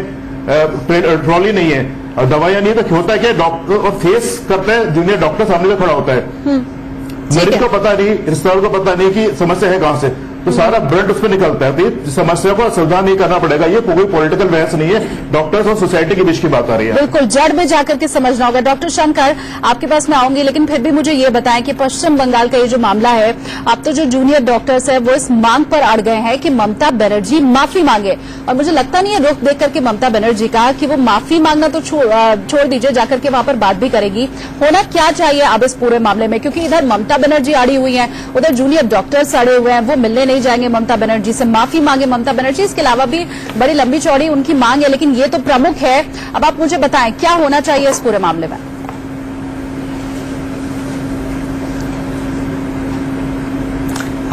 ट्रॉली नहीं है। और दवाइयां नहीं तो होता है क्या, डॉक्टर और फेस करते हैं जूनियर डॉक्टर सामने में खड़ा होता है, मरीज को पता नहीं, रिश्तेदार को पता नहीं कि समस्या है कहां से, तो सारा ब्लड उस पर निकलता है। तो ये समस्या को समाधान नहीं करना पड़ेगा, ये कोई पॉलिटिकल बहस नहीं है, डॉक्टर्स और सोसाइटी के बीच की बात आ रही है। बिल्कुल जड़ में जाकर के समझना होगा। डॉक्टर शंकर, आपके पास मैं आऊंगी, लेकिन फिर भी मुझे ये बताएं कि पश्चिम बंगाल का ये जो मामला है, अब तो जो जूनियर डॉक्टर्स है वो इस मांग पर अड़ गए हैं कि ममता बनर्जी माफी मांगे, और मुझे लगता नहीं है रुख देख करके ममता बनर्जी का कि वो माफी मांगना तो छोड़ दीजिए, जाकर के वहां पर बात भी करेगी। होना क्या चाहिए अब इस पूरे मामले में, क्योंकि इधर ममता बनर्जी अड़ी हुई है, उधर जूनियर डॉक्टर्स अड़े हुए हैं, वो मिलने नहीं जाएंगे ममता बनर्जी से, माफी मांगे ममता बनर्जी। इसके अलावा भी बड़ी लंबी चौड़ी उनकी मांग है, लेकिन ये तो प्रमुख है। अब आप मुझे बताएं क्या होना चाहिए इस पूरे मामले में।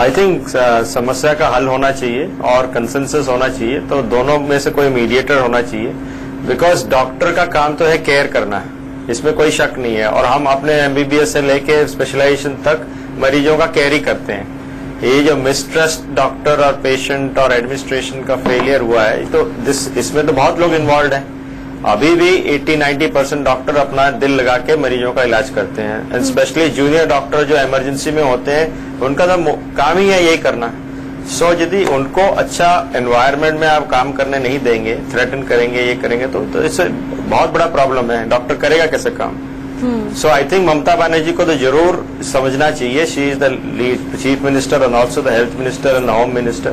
आई थिंक समस्या का हल होना चाहिए और कंसेंसस होना चाहिए, तो दोनों में से कोई मीडिएटर होना चाहिए, बिकॉज डॉक्टर का काम तो है केयर करना है, इसमें कोई शक नहीं है, और हम अपने एमबीबीएस से लेके स्पेशलाइजेशन तक मरीजों का केयर ही करते हैं। ये जो मिसट्रस्ट डॉक्टर और पेशेंट और एडमिनिस्ट्रेशन का फेलियर हुआ है, तो इसमें तो बहुत लोग इन्वॉल्व हैं। अभी भी 80-90% डॉक्टर अपना दिल लगा के मरीजों का इलाज करते हैं, एंड स्पेशली जूनियर डॉक्टर जो इमरजेंसी में होते हैं, उनका तो काम ही है यही करना। सो यदि उनको अच्छा एनवायरनमेंट में आप काम करने नहीं देंगे, थ्रेटन करेंगे, ये करेंगे, तो इससे बहुत बड़ा प्रॉब्लम है। डॉक्टर करेगा कैसे काम? सो आई थिंक ममता बनर्जी को तो जरूर समझना चाहिए, she is the lead chief minister and also the health minister and home minister,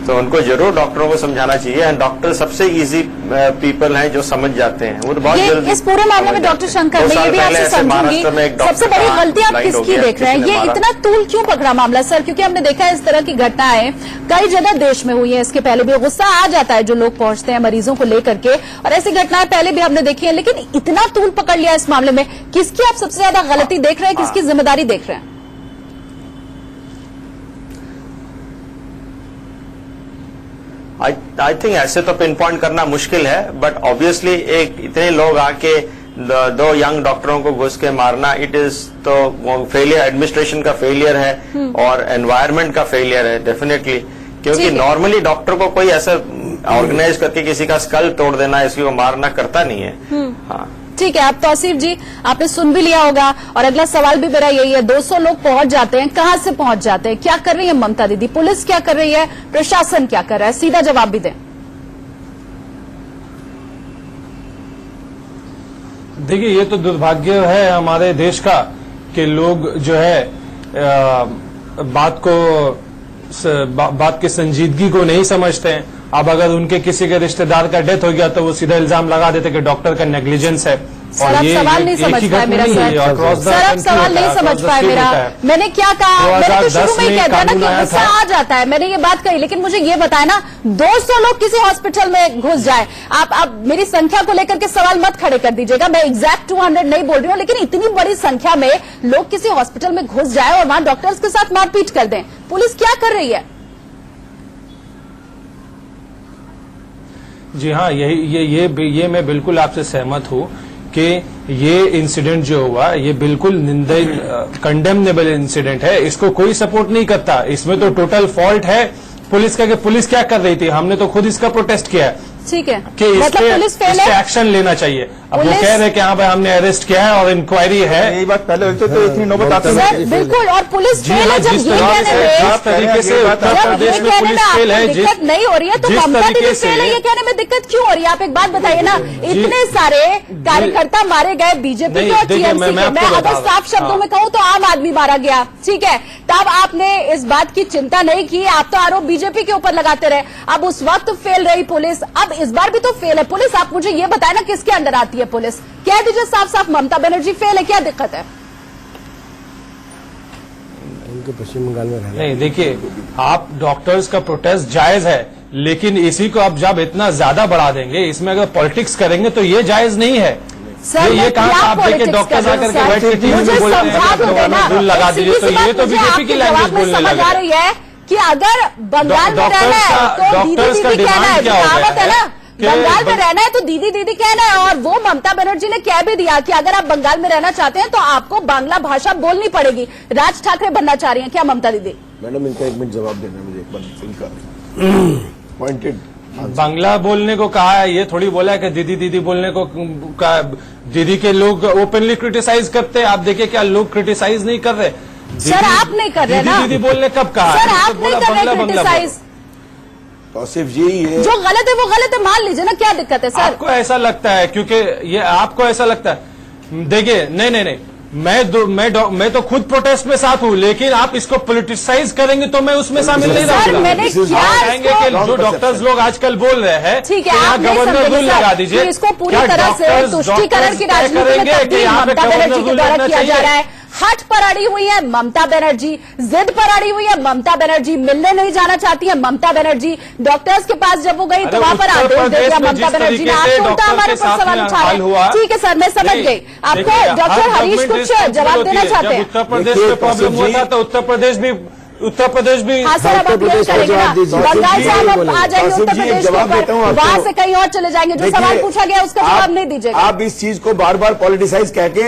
तो उनको जरूर डॉक्टरों को समझाना चाहिए, एंड डॉक्टर सबसे इजी पीपल हैं जो समझ जाते हैं, वो तो बहुत जल्दी। इस पूरे मामले में डॉक्टर शंकर, मैं ये भी आपसे समझूंगी, सबसे बड़ी गलती आप किसकी देख रहे हैं? ये इतना तूल क्यों पकड़ा मामला सर? क्योंकि हमने देखा है इस तरह की घटनाएं कई जगह देश में हुई है, इसके पहले भी गुस्सा आ जाता है जो लोग पहुंचते हैं मरीजों को लेकर के, और ऐसी घटनाएं पहले भी हमने देखी है, लेकिन इतना तूल पकड़ लिया इस मामले में, किसकी आप सबसे ज्यादा गलती देख रहे हैं, किसकी जिम्मेदारी देख रहे हैं? आई थिंक ऐसे तो पिन पॉइंट करना मुश्किल है, बट ऑब्वियसली एक इतने लोग आके दो यंग डॉक्टरों को घुस के मारना, इट इज तो फेलियर, एडमिनिस्ट्रेशन का फेलियर है और एनवायरनमेंट का फेलियर है डेफिनेटली, क्योंकि नॉर्मली डॉक्टर को कोई ऐसा ऑर्गेनाइज करके किसी का स्कल तोड़ देना, इसकी को मारना करता नहीं है। हाँ, ठीक है। अब तौसीफ जी आपने सुन भी लिया होगा, और अगला सवाल भी मेरा यही है, 200 लोग पहुंच जाते हैं, कहां से पहुंच जाते हैं, क्या कर रही है ममता दीदी, पुलिस क्या कर रही है, प्रशासन क्या कर रहा है? सीधा जवाब भी दें। देखिए, ये तो दुर्भाग्य है हमारे देश का कि लोग जो है बात की संजीदगी को नहीं समझते हैं। अब अगर उनके किसी के रिश्तेदार का डेथ हो गया तो वो सीधा इल्जाम लगा देते कि डॉक्टर का नेग्लिजेंस है, सर आप सवाल नहीं समझ पाए मेरा सर आप सवाल नहीं समझ पाए मेरा। मैंने क्या कहा, मैंने तो शुरू में ही कह दिया ना कि गुस्सा आ जाता है, मैंने ये बात कही, लेकिन मुझे ये बताया ना 200 लोग किसी हॉस्पिटल में घुस जाए, आप मेरी संख्या को लेकर के सवाल मत खड़े कर दीजिएगा, मैं एग्जैक्ट 200 नहीं बोल रही हूँ, लेकिन इतनी बड़ी संख्या में लोग किसी हॉस्पिटल में घुस जाए और वहां डॉक्टर्स के साथ मारपीट कर दें, पुलिस क्या कर रही है? जी हाँ, ये मैं बिल्कुल आपसे सहमत हूँ कि ये इंसिडेंट जो हुआ ये बिल्कुल निंदनीय कंडेमनेबल इंसिडेंट है, इसको कोई सपोर्ट नहीं करता, इसमें तो टोटल फॉल्ट है पुलिस का कि पुलिस क्या कर रही थी, हमने तो खुद इसका प्रोटेस्ट किया है ठीक है कि इस पे एक्शन लेना चाहिए। अब वो कह रहे हैं कि हाँ भाई हमने अरेस्ट किया है और इंक्वायरी है, यही बात पहले होती तो इतनी नौबत आती है बिल्कुल, और पुलिस फेल है, जब ये कहने में तरीके से उत्तर प्रदेश में पुलिस फेल है, दिक्कत नहीं हो रही है तो ममता दीदी फेल है, ये कहने में दिक्कत क्यों हो रही है? आप एक बात बताइए ना, इतने सारे कार्यकर्ता मारे गए बीजेपी के और टीएमसी के, मैं अगर साफ शब्दों में कहूँ तो आम आदमी मारा गया, ठीक है, तब आपने इस बात की चिंता नहीं की, आप तो आरोप बीजेपी के ऊपर लगाते रहे। अब उस वक्त फेल रही पुलिस, अब इस बार भी तो फेल है पुलिस। आप मुझे ये बताए ना किसके अंडर आती है पुलिस? कह दीजिए साफ साफ ममता बनर्जी फेल है, क्या दिक्कत है? उनको पश्चिम बंगाल में रहना नहीं, देखिए आप डॉक्टर्स का प्रोटेस्ट जायज है, लेकिन इसी को आप जब इतना ज्यादा बढ़ा देंगे, इसमें अगर पॉलिटिक्स करेंगे तो ये जायज नहीं है। सर ये कहा आप देखिए डॉक्टर्स आकर के बैठ के टीवी में बोल रहे हैं बिल लगा दीजिए, तो ये तो बीजेपी की लैंग्वेज बोलने लग रही है कि अगर बंगाल में रहना है तो दीदी दीदी कहना है, कहावत है ना, बंगाल में रहना है तो दीदी दीदी कहना है, और वो ममता बनर्जी ने कह भी दिया कि अगर आप बंगाल में रहना चाहते हैं तो आपको बांग्ला भाषा बोलनी पड़ेगी। राज ठाकरे बनना चाह रही हैं क्या ममता दीदी? मैडम इनका एक मिनट जवाब देना मुझे एक बार, इनका पॉइंटेड बांग्ला बोलने को कहा है, ये थोड़ी बोला है कि दीदी दीदी बोलने को दीदी के लोग ओपनली क्रिटिसाइज करते हैं। आप देखिए क्या लोग क्रिटिसाइज नहीं कर रहे। सर आप नहीं कर रहे ना, दीदी बोलने कब कहा? सर आप नहीं कर रहे क्रिटिसाइज। तौसीफ जी ये जो गलत है वो गलत है, मान लीजिए ना, क्या दिक्कत है सर? आपको ऐसा लगता है क्योंकि ये आपको ऐसा लगता है। देखिए नहीं, मैं तो खुद प्रोटेस्ट में साथ हूँ, लेकिन आप इसको पॉलिटिसाइज करेंगे तो मैं उसमें शामिल नहीं रहूंगा। मैंने क्या कहेंगे कि जो डॉक्टर्स लोग आजकल बोल रहे हैं, ठीक है, आप गवर्नर रूल लगा दीजिए। इसको पूरी तरह से तुष्टीकरण की राजनीति में तब्दील ममता बनर्जी के द्वारा किया जा रहा है। हट पर अड़ी हुई है ममता बनर्जी, जिद पर अड़ी हुई है ममता बनर्जी, मिलने नहीं जाना चाहती है ममता बनर्जी। डॉक्टर्स के पास जब वो गई तो वहां पर आदेश दे दिया ममता बनर्जी ने। आपको उल्टा हमारे पर सवाल उठा रहे। ठीक है सर, मैं समझ गई। आपको डॉक्टर हरीश कुछ जवाब देना चाहते हैं? उत्तर प्रदेश में प्रॉब्लम हुआ था तो उत्तर प्रदेश भी हाँ सर, अब आप क्लियर करेंगे ना, बंगाल से हम आ जाएंगे उत्तर प्रदेश के ऊपर, वहां से कहीं और चले जाएंगे। जो सवाल पूछा गया उसका जवाब नहीं दीजिएगा। आप इस चीज को बार बार पॉलिटिसाइज कह के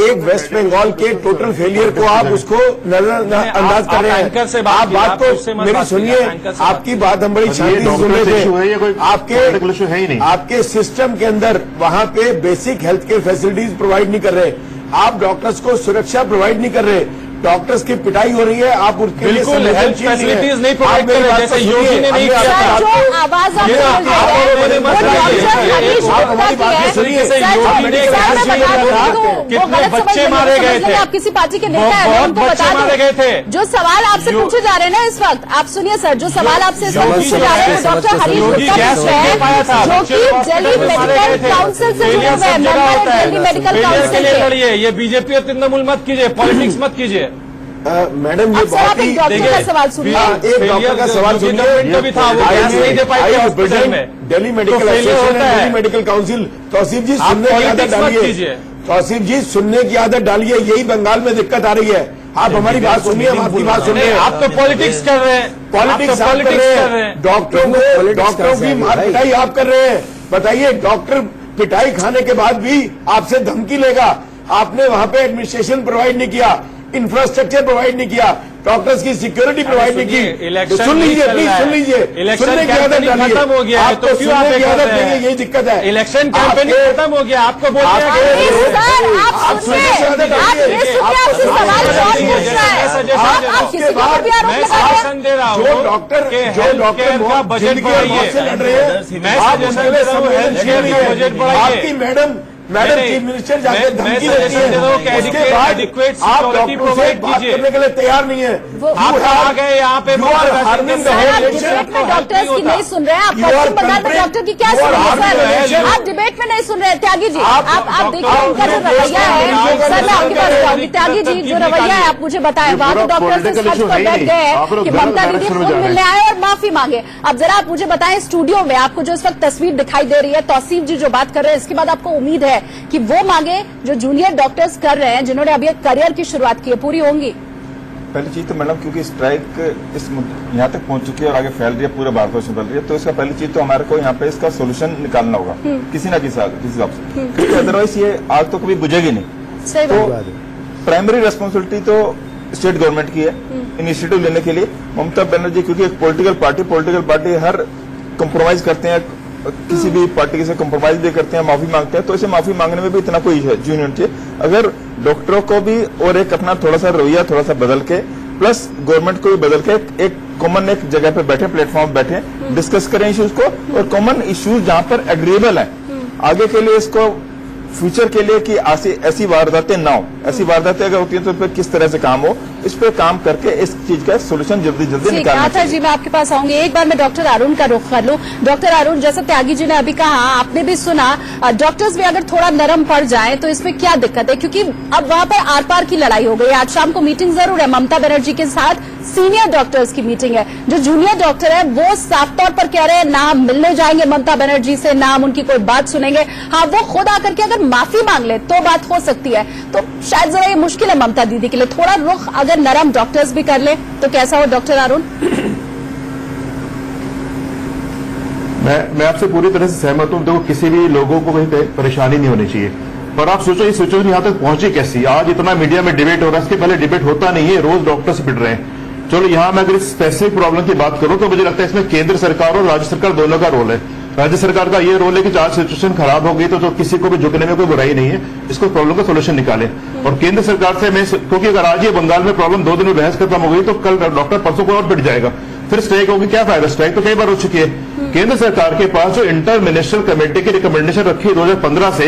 एक वेस्ट बंगाल के टोटल फेलियर को आप उसको नजरअंदाज कर रहे हैं। आप बात को मेरी सुनिए, आपकी बात हम बड़ी शांति से सुन रहे थे। आपके सिस्टम के अंदर वहां पे basic health care facilities provide नहीं कर रहे, आप डॉक्टर्स को सुरक्षा प्रोवाइड नहीं कर रहे, डॉक्टर्स की पिटाई हो रही है, आप उनके लिए हेल्थ फैसिलिटीज नहीं प्रोवाइड कर रहे, जैसे योगी ने नहीं किया था। जो आवाज आप कितने बच्चे मारे गए थे, आप किसी पार्टी के नेता हैं, बहुत बच्चे मारे गए थे। जो सवाल आपसे पूछे जा रहे हैं ना इस वक्त, आप सुनिए सर, जो सवाल आपसे इस वक्त पूछे जा रहे हैं डॉक्टर हरीश गुप्ता जो कि दिल्ली मेडिकल काउंसिल से जुड़े हुए हैं, मेंबर है दिल्ली मेडिकल काउंसिल के। लड़िए, ये बीजेपी और तृणमूल मत कीजिए, पॉलिटिक्स मत कीजिए। मैडम ये आप एक डॉक्टर का सवाल सुनिए, एक डॉक्टर का सवाल सुनिए। भी था, वो गैस नहीं दे पाए हॉस्पिटल में। Delhi medical association, Delhi medical council. Tauseef ji सुनने की आदत डालिए, तौसीफ जी सुनने की आदत डालिए, यही बंगाल में दिक्कत आ रही है। आप हमारी बात सुनिए, हम आपकी बात सुनिए। आप तो पॉलिटिक्स कर रहे हैं, पॉलिटिक्स कर रहे हैं, डॉक्टरों की मार पिटाई आप कर रहे हैं। बताइए, डॉक्टर पिटाई खाने के बाद भी आपसे धमकी लेगा। आपने वहां पे एडमिनिस्ट्रेशन प्रोवाइड नहीं किया, इंफ्रास्ट्रक्चर प्रोवाइड नहीं किया, डॉक्टर्स की सिक्योरिटी प्रोवाइड नहीं की। सुन लीजिए प्लीज, सुन लीजिए। इलेक्शन कैंपेनिंग खत्म हो गया है तो क्यों आप ये कर रहे हैं? यही दिक्कत है। इलेक्शन कैंपेनिंग खत्म हो गया, आपको बोल रहे सजेशन दे रहा हूँ। जो डॉक्टर का बजट बढ़ाइए, मैं सजेशन दे रहा हूँ हेल्थ केयर का बजट बढ़ाइए। आपकी मैडम चीफ मिनिस्टर जाके धमकी देती है, उसके बाद आप डॉक्टरों से बात करने के लिए तैयार नहीं है। आप आ गए यहाँ पे डॉक्टर्स की नहीं सुन रहे हैं, आप पश्चिम बंगाल में डॉक्टर की क्या सुन रहे हैं सर? आप डिबेट में नहीं सुन रहे हैं। त्यागी जी, आप देखिए उनका जो रवैया है सर, मैं आपके पास जाऊंगी। त्यागी जी, जो रवैया है आप मुझे बताएं, वहां तो डॉक्टर से सच पर बैठ गए हैं कि ममता दीदी खुद मिलने आए और माफी मांगे। अब जरा आप मुझे बताएं, स्टूडियो में आपको जो इस वक्त तस्वीर दिखाई दे रही है, तौसीफ जी जो बात कर रहे हैं, इसके बाद आपको उम्मीद है कि वो मांगे जो जूनियर डॉक्टर्स कर रहे हैं, जिन्होंने अभी करियर की शुरुआत की है, पूरी होंगी? पहली चीज तो मैडम, क्योंकि स्ट्राइक इस यहाँ तक पहुंच चुकी है और आगे फैल रही है, पूरे भारतवर्ष में फैल रही है, तो इसका पहली चीज तो हमारे को यहाँ पे इसका सोल्यूशन निकालना होगा किसी न किसी हिसाब से, क्योंकि अदरवाइज ये आग तो कभी बुझेगी नहीं। सही तो प्राइमरी रेस्पॉन्सिबिलिटी तो स्टेट गवर्नमेंट की है इनिशिएटिव लेने के लिए। ममता बनर्जी क्योंकि एक पॉलिटिकल पार्टी हर कंप्रोमाइज करते हैं, किसी भी पार्टी से कंप्रोमाइज भी करते हैं, माफी मांगते हैं, तो इसे माफी मांगने में भी इतना कोई जूनियर चाहिए। अगर डॉक्टरों को भी और एक अपना थोड़ा सा रवैया थोड़ा सा बदल के, प्लस गवर्नमेंट को भी बदल के एक कॉमन एक जगह पे बैठे, प्लेटफॉर्म बैठे, डिस्कस करें इश्यूज को, और कॉमन इश्यूज जहां पर एग्रीएबल है आगे के लिए, इसको फ्यूचर के लिए कि ऐसी वारदातें ना हो। ऐसी वारदातें अगर होती है तो फिर किस तरह से काम हो, इस पे काम करके इस चीज का सोल्यूशन जल्दी निकालना चाहिए। जी, मैं आपके पास आऊंगी। एक बार मैं डॉक्टर अरुण का रुख कर लूं। डॉक्टर अरुण, जैसा त्यागी जी ने अभी कहा, आपने भी सुना, डॉक्टर्स भी अगर थोड़ा नरम पड़ जाए तो इसमें क्या दिक्कत है? क्योंकि अब वहां पर आर पार की लड़ाई हो गई। आज शाम को मीटिंग जरूर है ममता बनर्जी के साथ, सीनियर डॉक्टर्स की मीटिंग है। जो जूनियर डॉक्टर है वो साफ तौर पर कह रहे हैं ना हम मिलने जाएंगे ममता बनर्जी से, ना हम उनकी कोई बात सुनेंगे। हाँ, वो खुद आकर के अगर माफी मांग ले तो बात हो सकती है। तो शायद जरा ये मुश्किल है ममता दीदी के लिए, थोड़ा रुख अगर नरम डॉक्टर्स भी कर ले तो कैसा हो? डॉक्टर अरुण, मैं आपसे पूरी तरह से सहमत हूं। देखो, किसी भी लोगों को कहीं परेशानी नहीं होनी चाहिए, पर आप सोचो ये सिचुएशन यहां तक पहुंची कैसी? आज इतना मीडिया में डिबेट हो रहा है, इसके पहले डिबेट होता नहीं है, रोज डॉक्टर से पिट रहे हैं। चलो यहाँ मैं अगर इस स्पेसिफिक प्रॉब्लम की बात करूं तो मुझे लगता है इसमें केंद्र सरकार और राज्य सरकार दोनों का रोल है। राज्य सरकार का ये रोल है कि आज सिचुएशन खराब हो गई तो किसी को भी झुकने में कोई बुराई नहीं है, इसको प्रॉब्लम का सोल्यूशन निकाले। और केंद्र सरकार से मैं, क्योंकि अगर आज ये बंगाल में प्रॉब्लम 2 दिन में बहस खत्म हो गई तो कल डॉक्टर परसों को और पिट जाएगा, फिर स्ट्राइक होगी, क्या फायदा? स्ट्राइक तो कई बार हो चुकी है। केंद्र सरकार के पास जो इंटर मिनिस्ट्रियल कमेटी की रिकमेंडेशन रखी 2015 से,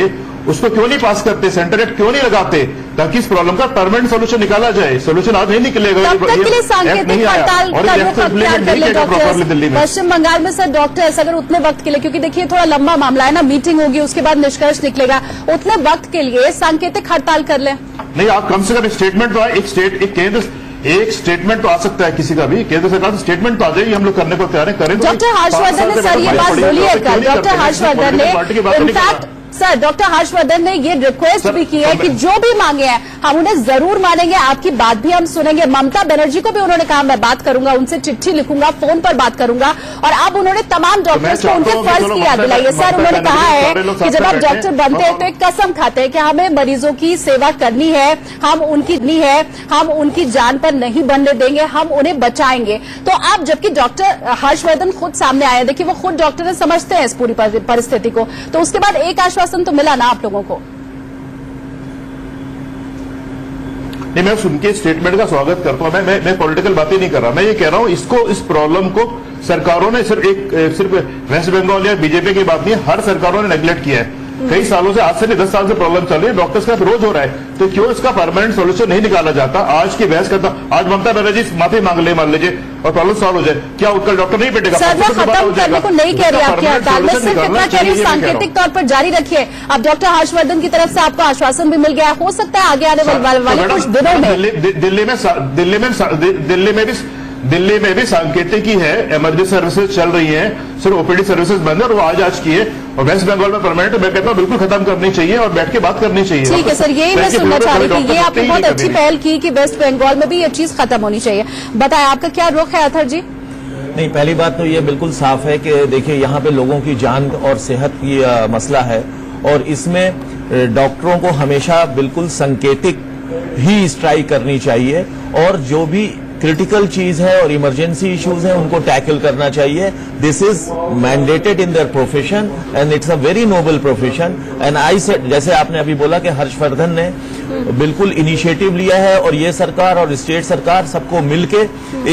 उसको क्यों नहीं पास करते? सेंटर एक्ट क्यों नहीं लगाते ताकि इस प्रॉब्लम का परमानेंट सोल्यूशन निकाला जाए? सोल्यूशन आज नहीं निकलेगा, तब तक के लिए सांकेतिक हड़ताल का रुख अख्तियार कर ले डॉक्टर्स पश्चिम बंगाल में। सर डॉक्टर्स अगर उतने वक्त के लिए, क्योंकि देखिए थोड़ा लंबा मामला है ना, मीटिंग होगी उसके बाद निष्कर्ष निकलेगा, उतने वक्त के लिए सांकेतिक हड़ताल कर लें। नहीं, आप कम से कम स्टेटमेंट तो आए, एक स्टेटमेंट तो आ सकता है किसी का भी, केंद्र सरकार से स्टेटमेंट तो आ जाएगी, हम लोग करने को तैयार हैं, करें। डॉक्टर हर्षवर्धन ने सर ये बात बोली है कल, डॉक्टर हर्षवर्धन ने इनफैक्ट सर डॉक्टर हर्षवर्धन ने ये रिक्वेस्ट भी की है कि जो भी मांगे हैं हम उन्हें जरूर मानेंगे, आपकी बात भी हम सुनेंगे। ममता बनर्जी को भी उन्होंने कहा मैं बात करूंगा, उनसे चिट्ठी लिखूंगा, फोन पर बात करूंगा। और अब उन्होंने तमाम डॉक्टर्स को उनके फर्ज की याद दिलाई है। सर उन्होंने कहा है कि जब आप डॉक्टर बनते हैं तो एक कसम खाते हैं कि हमें मरीजों की सेवा करनी है, हम उनकी जान पर नहीं बनने देंगे, हम उन्हें बचाएंगे। तो आप, जबकि डॉक्टर हर्षवर्धन खुद सामने आए, देखिए वो खुद डॉक्टर है, समझते हैं इस पूरी परिस्थिति को, तो उसके बाद एक आश्वासन तो मिला ना आप लोगों को? नहीं, मैं उनके स्टेटमेंट का स्वागत करता हूं। मैं पॉलिटिकल बातें नहीं कर रहा, मैं ये कह रहा हूं इस प्रॉब्लम को सरकारों ने सिर्फ वेस्ट बंगाल या बीजेपी की बात नहीं है, हर सरकारों ने नेग्लेक्ट किया है। कई सालों से, आज से 10 साल से प्रॉब्लम चल रही है, डॉक्टर्स का विरोध हो रहा है, तो क्यों इसका परमानेंट सोल्यूशन नहीं निकाला जाता? आज की बहस करता, आज ममता बनर्जी माफी मांग लीजिए और प्रॉब्लम सॉल्व हो जाए, क्या उत्कल डॉक्टर नहीं पिटेगा? सर मैं खत्म करने को नहीं कह रही आपकी हड़ताल, मैं सिर्फ इतना कह रही हूँ सांकेतिक तौर पर जारी रखिए। अब डॉक्टर हर्षवर्धन की तरफ से आपको आश्वासन भी मिल गया, हो सकता है आगे आने वाले कुछ दिनों में दिल्ली में भी सांकेतिक ही है, इमरजेंसी सर्विसेज चल रही हैं, सिर्फ ओपीडी सर्विसेज बंद है और वो आज की है। और वेस्ट बंगाल में परमानेंट मैं कहता हूँ बिल्कुल खत्म करनी चाहिए और बैठ के बात करनी चाहिए। ठीक है सर, यही मैं सुनना चाह रही थी, ये आपने बहुत अच्छी पहल की कि वेस्ट बंगाल में भी ये चीज खत्म होनी चाहिए। बताएं आपका क्या रुख है अथर जी? नहीं, पहली बात तो ये बिल्कुल साफ है कि देखिए यहाँ पे लोगों की जान और सेहत की मसला है और इसमें डॉक्टरों को हमेशा बिल्कुल सांकेतिक ही स्ट्राइक करनी चाहिए और जो भी क्रिटिकल चीज है और इमरजेंसी इश्यूज हैं उनको टैकल करना चाहिए। This is mandated in their profession and it's a very noble profession. And I said, जैसे आपने अभी बोला कि हर्षवर्धन ने बिल्कुल इनिशिएटिव लिया है और ये सरकार और स्टेट सरकार सबको मिलके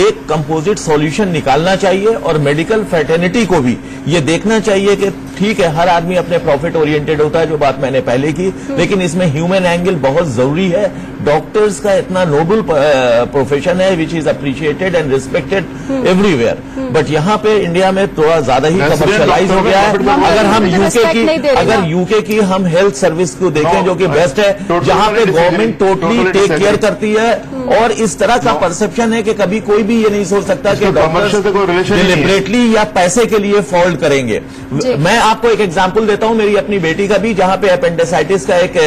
एक कंपोजिट सॉल्यूशन निकालना चाहिए और मेडिकल फ्रेटर्निटी को भी ये देखना चाहिए कि ठीक है हर आदमी अपने प्रॉफिट ओरिएंटेड होता है, जो बात मैंने पहले की, लेकिन इसमें ह्यूमन एंगल बहुत जरूरी है। डॉक्टर्स का इतना नोबल प्रोफेशन है which is appreciated and respected everywhere, but यहाँ पे इंडिया में थोड़ा ज्यादा ही कमर्शियलाइज हो गया है। अगर यूके की हम हेल्थ सर्विस को देखें जो कि बेस्ट है, जहाँ पे गवर्नमेंट टोटली टेक केयर करती है और इस तरह का परसेप्शन है कि कभी कोई भी ये नहीं सोच सकता कि डॉक्टर्स डिलिबरेटली या पैसे के लिए फॉल्ट करेंगे। मैं आपको एक एग्जांपल देता हूं, मेरी अपनी बेटी का भी, जहां पे अपेंडिसाइटिस का एक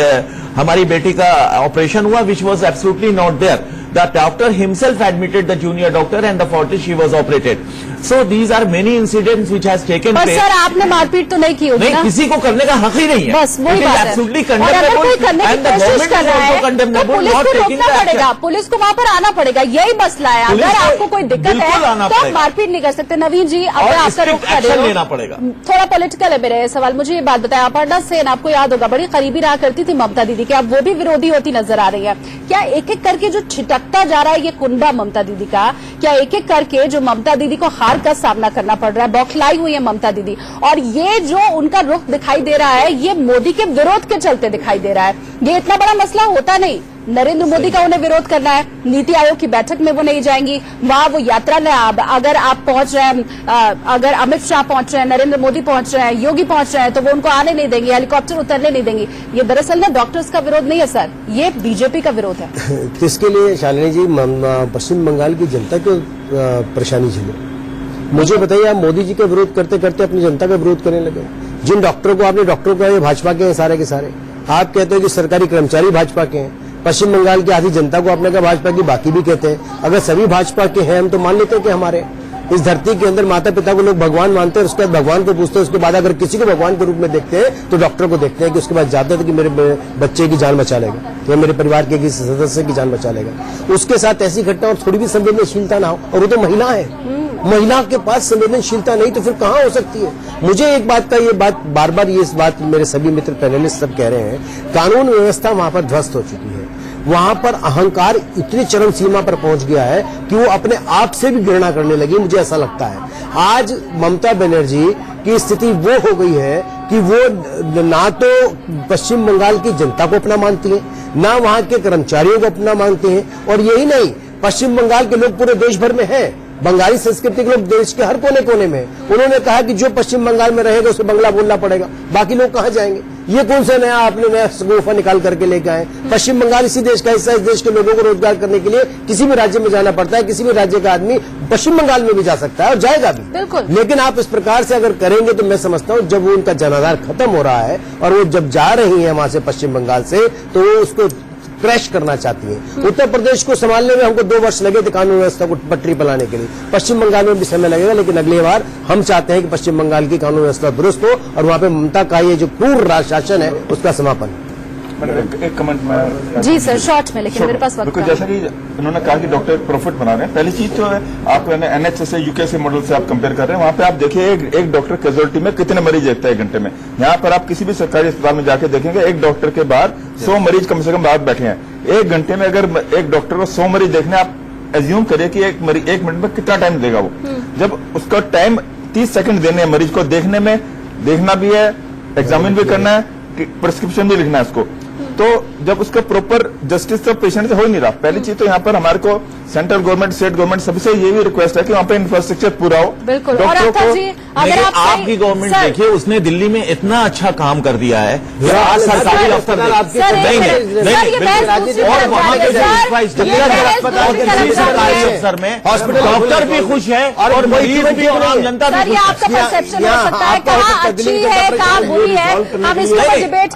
हमारी बेटी का ऑपरेशन हुआ which was absolutely not there. The doctor himself admitted the junior doctor and the fortis she was operated. So these are many incidents which has taken place. पर सर आपने मारपीट तो नहीं की होगी ना? नहीं, किसी को करने का हक ही नहीं है। बस वही बात है। और अगर कोई करने की कोशिश कर रहा है तो पुलिस को रोकना पड़ेगा, पुलिस को वहां पर आना पड़ेगा, यही मसला है। अगर आपको कोई दिक्कत है तो आप मारपीट नहीं कर सकते। नवीन जी, अगर आपका रुख कर रहे हो, लेना पड़ेगा। थोड़ा पॉलिटिकल है मेरा सवाल। मुझे ये बात बताया, अपर्णा सेन आपको याद होगा बड़ी करीबी रहा करती थी ममता दीदी के, अब वो भी विरोधी होती नजर आ रही है। क्या एक एक करके जो छिटकता जा रहा है ये कुंडा ममता दीदी का, क्या एक एक करके जो ममता दीदी को हार का सामना करना पड़ रहा है, बौखलाई हुई है ममता दीदी, और ये जो उनका रुख दिखाई दे रहा है ये मोदी के विरोध के चलते दिखाई दे रहा है। ये इतना बड़ा मसला होता नहीं, नरेंद्र मोदी का उन्हें विरोध करना है, नीति आयोग की बैठक में वो नहीं जाएंगी, वहां वो यात्रा में अगर आप पहुंच रहे हैं, अगर अमित शाह पहुंच रहे हैं, नरेंद्र मोदी पहुंच रहे हैं, योगी पहुंच रहे हैं, तो वो उनको आने नहीं देंगे, हेलीकॉप्टर उतरने नहीं देंगे। ये दरअसल ना डॉक्टर्स का विरोध नहीं है सर, ये बीजेपी का विरोध है। किसके लिए शालिनी जी? पश्चिम बंगाल की जनता को परेशानी झेले। मुझे बताइए, आप मोदी जी का विरोध करते करते अपनी जनता का विरोध करने लगे। जिन डॉक्टरों को आपने डॉक्टरों को भाजपा के हैं सारे के सारे, आप कहते हो कि सरकारी कर्मचारी भाजपा के हैं, पश्चिम बंगाल की आधी जनता को आपने कहा भाजपा की, बाकी भी कहते हैं। अगर सभी भाजपा के हैं हम तो मान लेते हैं कि हमारे, इस धरती के अंदर माता पिता को लोग भगवान मानते हैं, उसके बाद भगवान को पूछते हैं, उसके बाद अगर किसी को भगवान के रूप में देखते हैं तो डॉक्टर को देखते हैं कि उसके बाद जाते हैं कि मेरे बच्चे की जान बचा लेगा या मेरे परिवार के किसी सदस्य की जान बचा लेगा। उसके साथ ऐसी घटना और थोड़ी भी संवेदनशीलता ना हो, और वो तो महिला है, महिला के पास संवेदनशीलता नहीं तो फिर कहां हो सकती है। मुझे एक बात का ये बात बार बार ये इस बात मेरे सभी मित्र पैनलिस्ट सब कह रहे हैं, कानून व्यवस्था वहां पर ध्वस्त हो चुकी है, वहां पर अहंकार इतनी चरम सीमा पर पहुंच गया है कि वो अपने आप से भी घृणा करने लगी, मुझे ऐसा लगता है। आज ममता बनर्जी की स्थिति वो हो गई है कि वो ना तो पश्चिम बंगाल की जनता को अपना मानती है, ना वहां के कर्मचारियों को अपना मानते हैं, और यही नहीं, पश्चिम बंगाल के लोग पूरे देश भर में हैं, बंगाली संस्कृति के लोग देश के हर कोने कोने में। उन्होंने कहा कि जो पश्चिम बंगाल में रहेगा उसे बंगला बोलना पड़ेगा, बाकी लोग कहां जाएंगे। ये कौन सा नया आपने नया सगुफा निकाल करके लेके आए। पश्चिम बंगाल इसी देश का हिस्सा, इस देश के लोगों को रोजगार करने के लिए किसी भी राज्य में जाना पड़ता है, किसी भी राज्य का आदमी पश्चिम बंगाल में भी जा सकता है और जाएगा भी, बिल्कुल। लेकिन आप इस प्रकार से अगर करेंगे तो मैं समझता हूं जब वो उनका जनाधार खत्म हो रहा है और वो जब जा रही है वहां से पश्चिम बंगाल से, तो वो उसको क्रैश करना चाहती है। उत्तर प्रदेश को संभालने में हमको 2 वर्ष लगे थे कानून व्यवस्था को पटरी पर लाने के लिए, पश्चिम बंगाल में भी समय लगेगा, लेकिन अगली बार हम चाहते हैं कि पश्चिम बंगाल की कानून व्यवस्था दुरुस्त हो और वहां पे ममता का ये जो क्रूर शासन है उसका समापन। एक कमेंट में जी सर, शॉर्ट में, लेकिन मेरे पास वक्त जैसा कि उन्होंने कहा कि डॉक्टर प्रॉफिट बना रहे हैं, पहली चीज तो आप NH से यूके से मॉडल से आप कंपेयर कर रहे हैं, वहां पे आप देखिए एक डॉक्टर कैजुअलिटी में कितने मरीज देखता है 1 घंटे में। यहाँ पर आप किसी भी सरकारी अस्पताल में जाके देखेंगे एक डॉक्टर के बाहर 100 मरीज कम से कम बाहर बैठे हैं। 1 घंटे में अगर एक डॉक्टर को 100 मरीज देखने, आप एज्यूम करिए कि 1 मिनट में कितना टाइम देगा वो, जब उसका टाइम 30 सेकंड देने हैं मरीज को देखने में, देखना भी है, एग्जामिन भी करना है, प्रिस्क्रिप्शन भी लिखना है उसको, तो जब उसका प्रॉपर जस्टिस तो पेशेंट से हो ही नहीं रहा। पहली चीज तो यहाँ पर हमारे को सेंट्रल गवर्नमेंट, स्टेट गवर्नमेंट सबसे ये भी रिक्वेस्ट है कि वहाँ पे इंफ्रास्ट्रक्चर पूरा हो। बिल्कुल। और आपकी गवर्नमेंट देखिए, उसने दिल्ली में इतना अच्छा काम कर दिया है, सरकारी दफ्तर और वहाँ के सरकारी अफसर में डॉक्टर भी खुश है और मरीज भी और आम जनता भी खुश है। आपका परसेप्शन हो सकता है कहाँ अच्छी है कहाँ बुरी है, हम इसके ऊपर डिबेट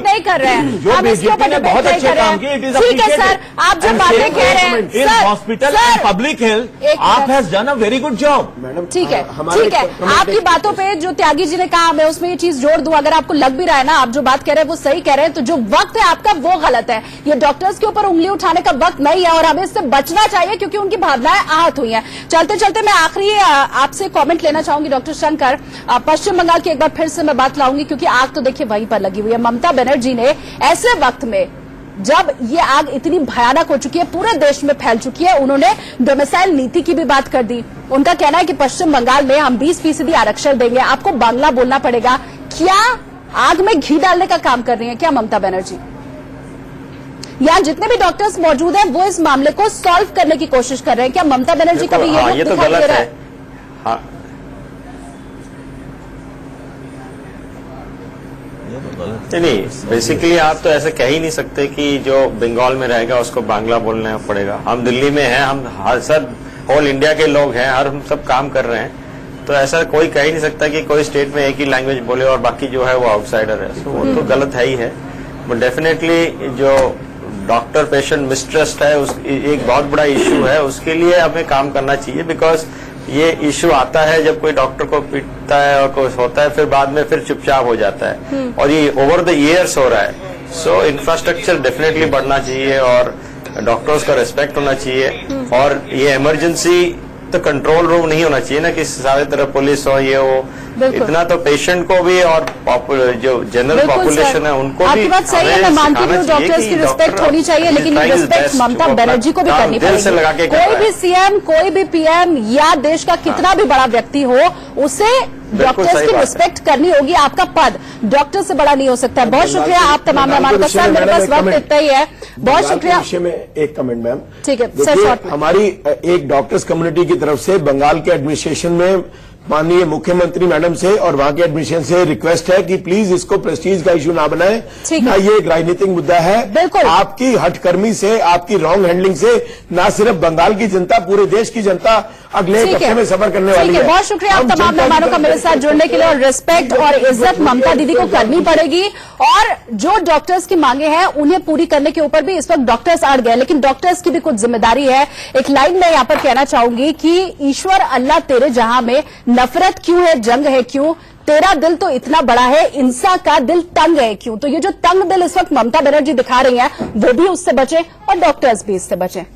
नहीं कर रहे हैं, हम इसके ऊपर डिबेट नहीं कर रहे हैं। ठीक है सर, आप जब बातें कह रहे हैं in hospital and public health, AAP has done a very good job. ठीक है, ठीक है, आपकी बातों पे जो त्यागी जी ने कहा, मैं उसमें ये चीज जोड़ दूं, अगर आपको लग भी रहा है ना आप जो बात कह रहे हैं वो सही कह रहे हैं, तो जो वक्त है आपका वो गलत है। ये डॉक्टर्स के ऊपर उंगली उठाने का वक्त नहीं है और हमें इससे बचना चाहिए क्योंकि उनकी भावनाएं आहत हुई हैं। चलते चलते मैं आखिरी आपसे कमेंट लेना चाहूंगी डॉक्टर शंकर, पश्चिम बंगाल की एक बार फिर से मैं बात लाऊंगी क्योंकि आग तो देखिए वहीं पर लगी हुई है। ममता बनर्जी ने ऐसे वक्त में जब ये आग इतनी भयानक हो चुकी है, पूरे देश में फैल चुकी है, उन्होंने डोमिसाइल नीति की भी बात कर दी। उनका कहना है कि पश्चिम बंगाल में हम 20% आरक्षण देंगे, आपको बांग्ला बोलना पड़ेगा। क्या आग में घी डालने का काम कर रही है क्या ममता बनर्जी? यहाँ जितने भी डॉक्टर्स मौजूद हैं वो इस मामले को सॉल्व करने की कोशिश कर रहे हैं, क्या ममता बनर्जी का भी ये तो दिखाई दे रहा है? हाँ, नहीं, बेसिकली आप तो ऐसे कह ही नहीं सकते कि जो बंगाल में रहेगा उसको बांग्ला बोलना पड़ेगा। हम दिल्ली में हैं, हम सब होल इंडिया के लोग हैं, हम सब काम कर रहे हैं, तो ऐसा कोई कह ही नहीं सकता कि कोई स्टेट में एक ही लैंग्वेज बोले और बाकी जो है वो आउटसाइडर है, तो वो तो गलत है ही है। बट डेफिनेटली जो डॉक्टर पेशेंट मिसट्रस्ट है एक बहुत बड़ा इश्यू है, उसके लिए हमें काम करना चाहिए। बिकॉज ये इश्यू आता है जब कोई डॉक्टर को पीटता है और कुछ होता है, फिर बाद में फिर चुपचाप हो जाता है और ये ओवर द ईयर्स हो रहा है। सो इंफ्रास्ट्रक्चर डेफिनेटली बढ़ना चाहिए और डॉक्टर्स का रिस्पेक्ट होना चाहिए। और ये इमरजेंसी तो कंट्रोल रूम नहीं होना चाहिए ना कि सारे तरफ पुलिस हो ये हो, इतना तो पेशेंट को भी और जो जनरल पॉपुलेशन है उनको भी। आपकी बात सही है, मैं मानती हूँ डॉक्टर्स की रिस्पेक्ट होनी चाहिए, लेकिन ये रिस्पेक्ट ममता बनर्जी को भी करनी पड़ेगी। कोई भी सीएम, कोई भी पीएम या देश का कितना भी बड़ा व्यक्ति हो, उसे डॉक्टर्स की रिस्पेक्ट करनी होगी। आपका पद डॉक्टर से बड़ा नहीं हो सकता है। बहुत शुक्रिया आप तमाम मेहमानों का। सर मेरे पास वक्त इतना ही है, बहुत शुक्रिया। विषय में एक कमेंट मैम, ठीक है सर, शॉर्ट में। हमारी एक डॉक्टर्स कम्युनिटी की तरफ से बंगाल के एडमिनिस्ट्रेशन में माननीय मुख्यमंत्री मैडम से और वहां के एडमिनिस्ट्रेशन से रिक्वेस्ट है कि प्लीज इसको प्रेस्टीज का इशू ना बनाएं, ना ये एक राजनीतिक मुद्दा है। आपकी हठकर्मी से, आपकी रॉन्ग हैंडलिंग से न सिर्फ बंगाल की जनता, पूरे देश की जनता अगले एक हफ्ते में सफर करने वाली है। बहुत शुक्रिया आप तमाम मेहमानों का मेरे साथ जुड़ने के लिए, और रिस्पेक्ट और इज्जत ममता दीदी को करनी पड़ेगी, और जो डॉक्टर्स की मांगे हैं उन्हें पूरी करने के ऊपर भी इस वक्त डॉक्टर्स अड़ गए, लेकिन डॉक्टर्स की भी कुछ जिम्मेदारी है। एक लाइन में यहां पर कहना चाहूंगी कि ईश्वर अल्लाह तेरे जहां में नफरत क्यों है, जंग है क्यों, तेरा दिल तो इतना बड़ा है, इंसान का दिल तंग है क्यों। तो ये जो तंग दिल इस वक्त ममता बनर्जी दिखा रही हैं, वो भी उससे बचे और डॉक्टर्स भी इससे बचे।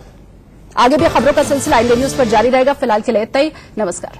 आगे भी खबरों का सिलसिला इंडिया न्यूज पर जारी रहेगा। फिलहाल के लिए इतना ही, नमस्कार।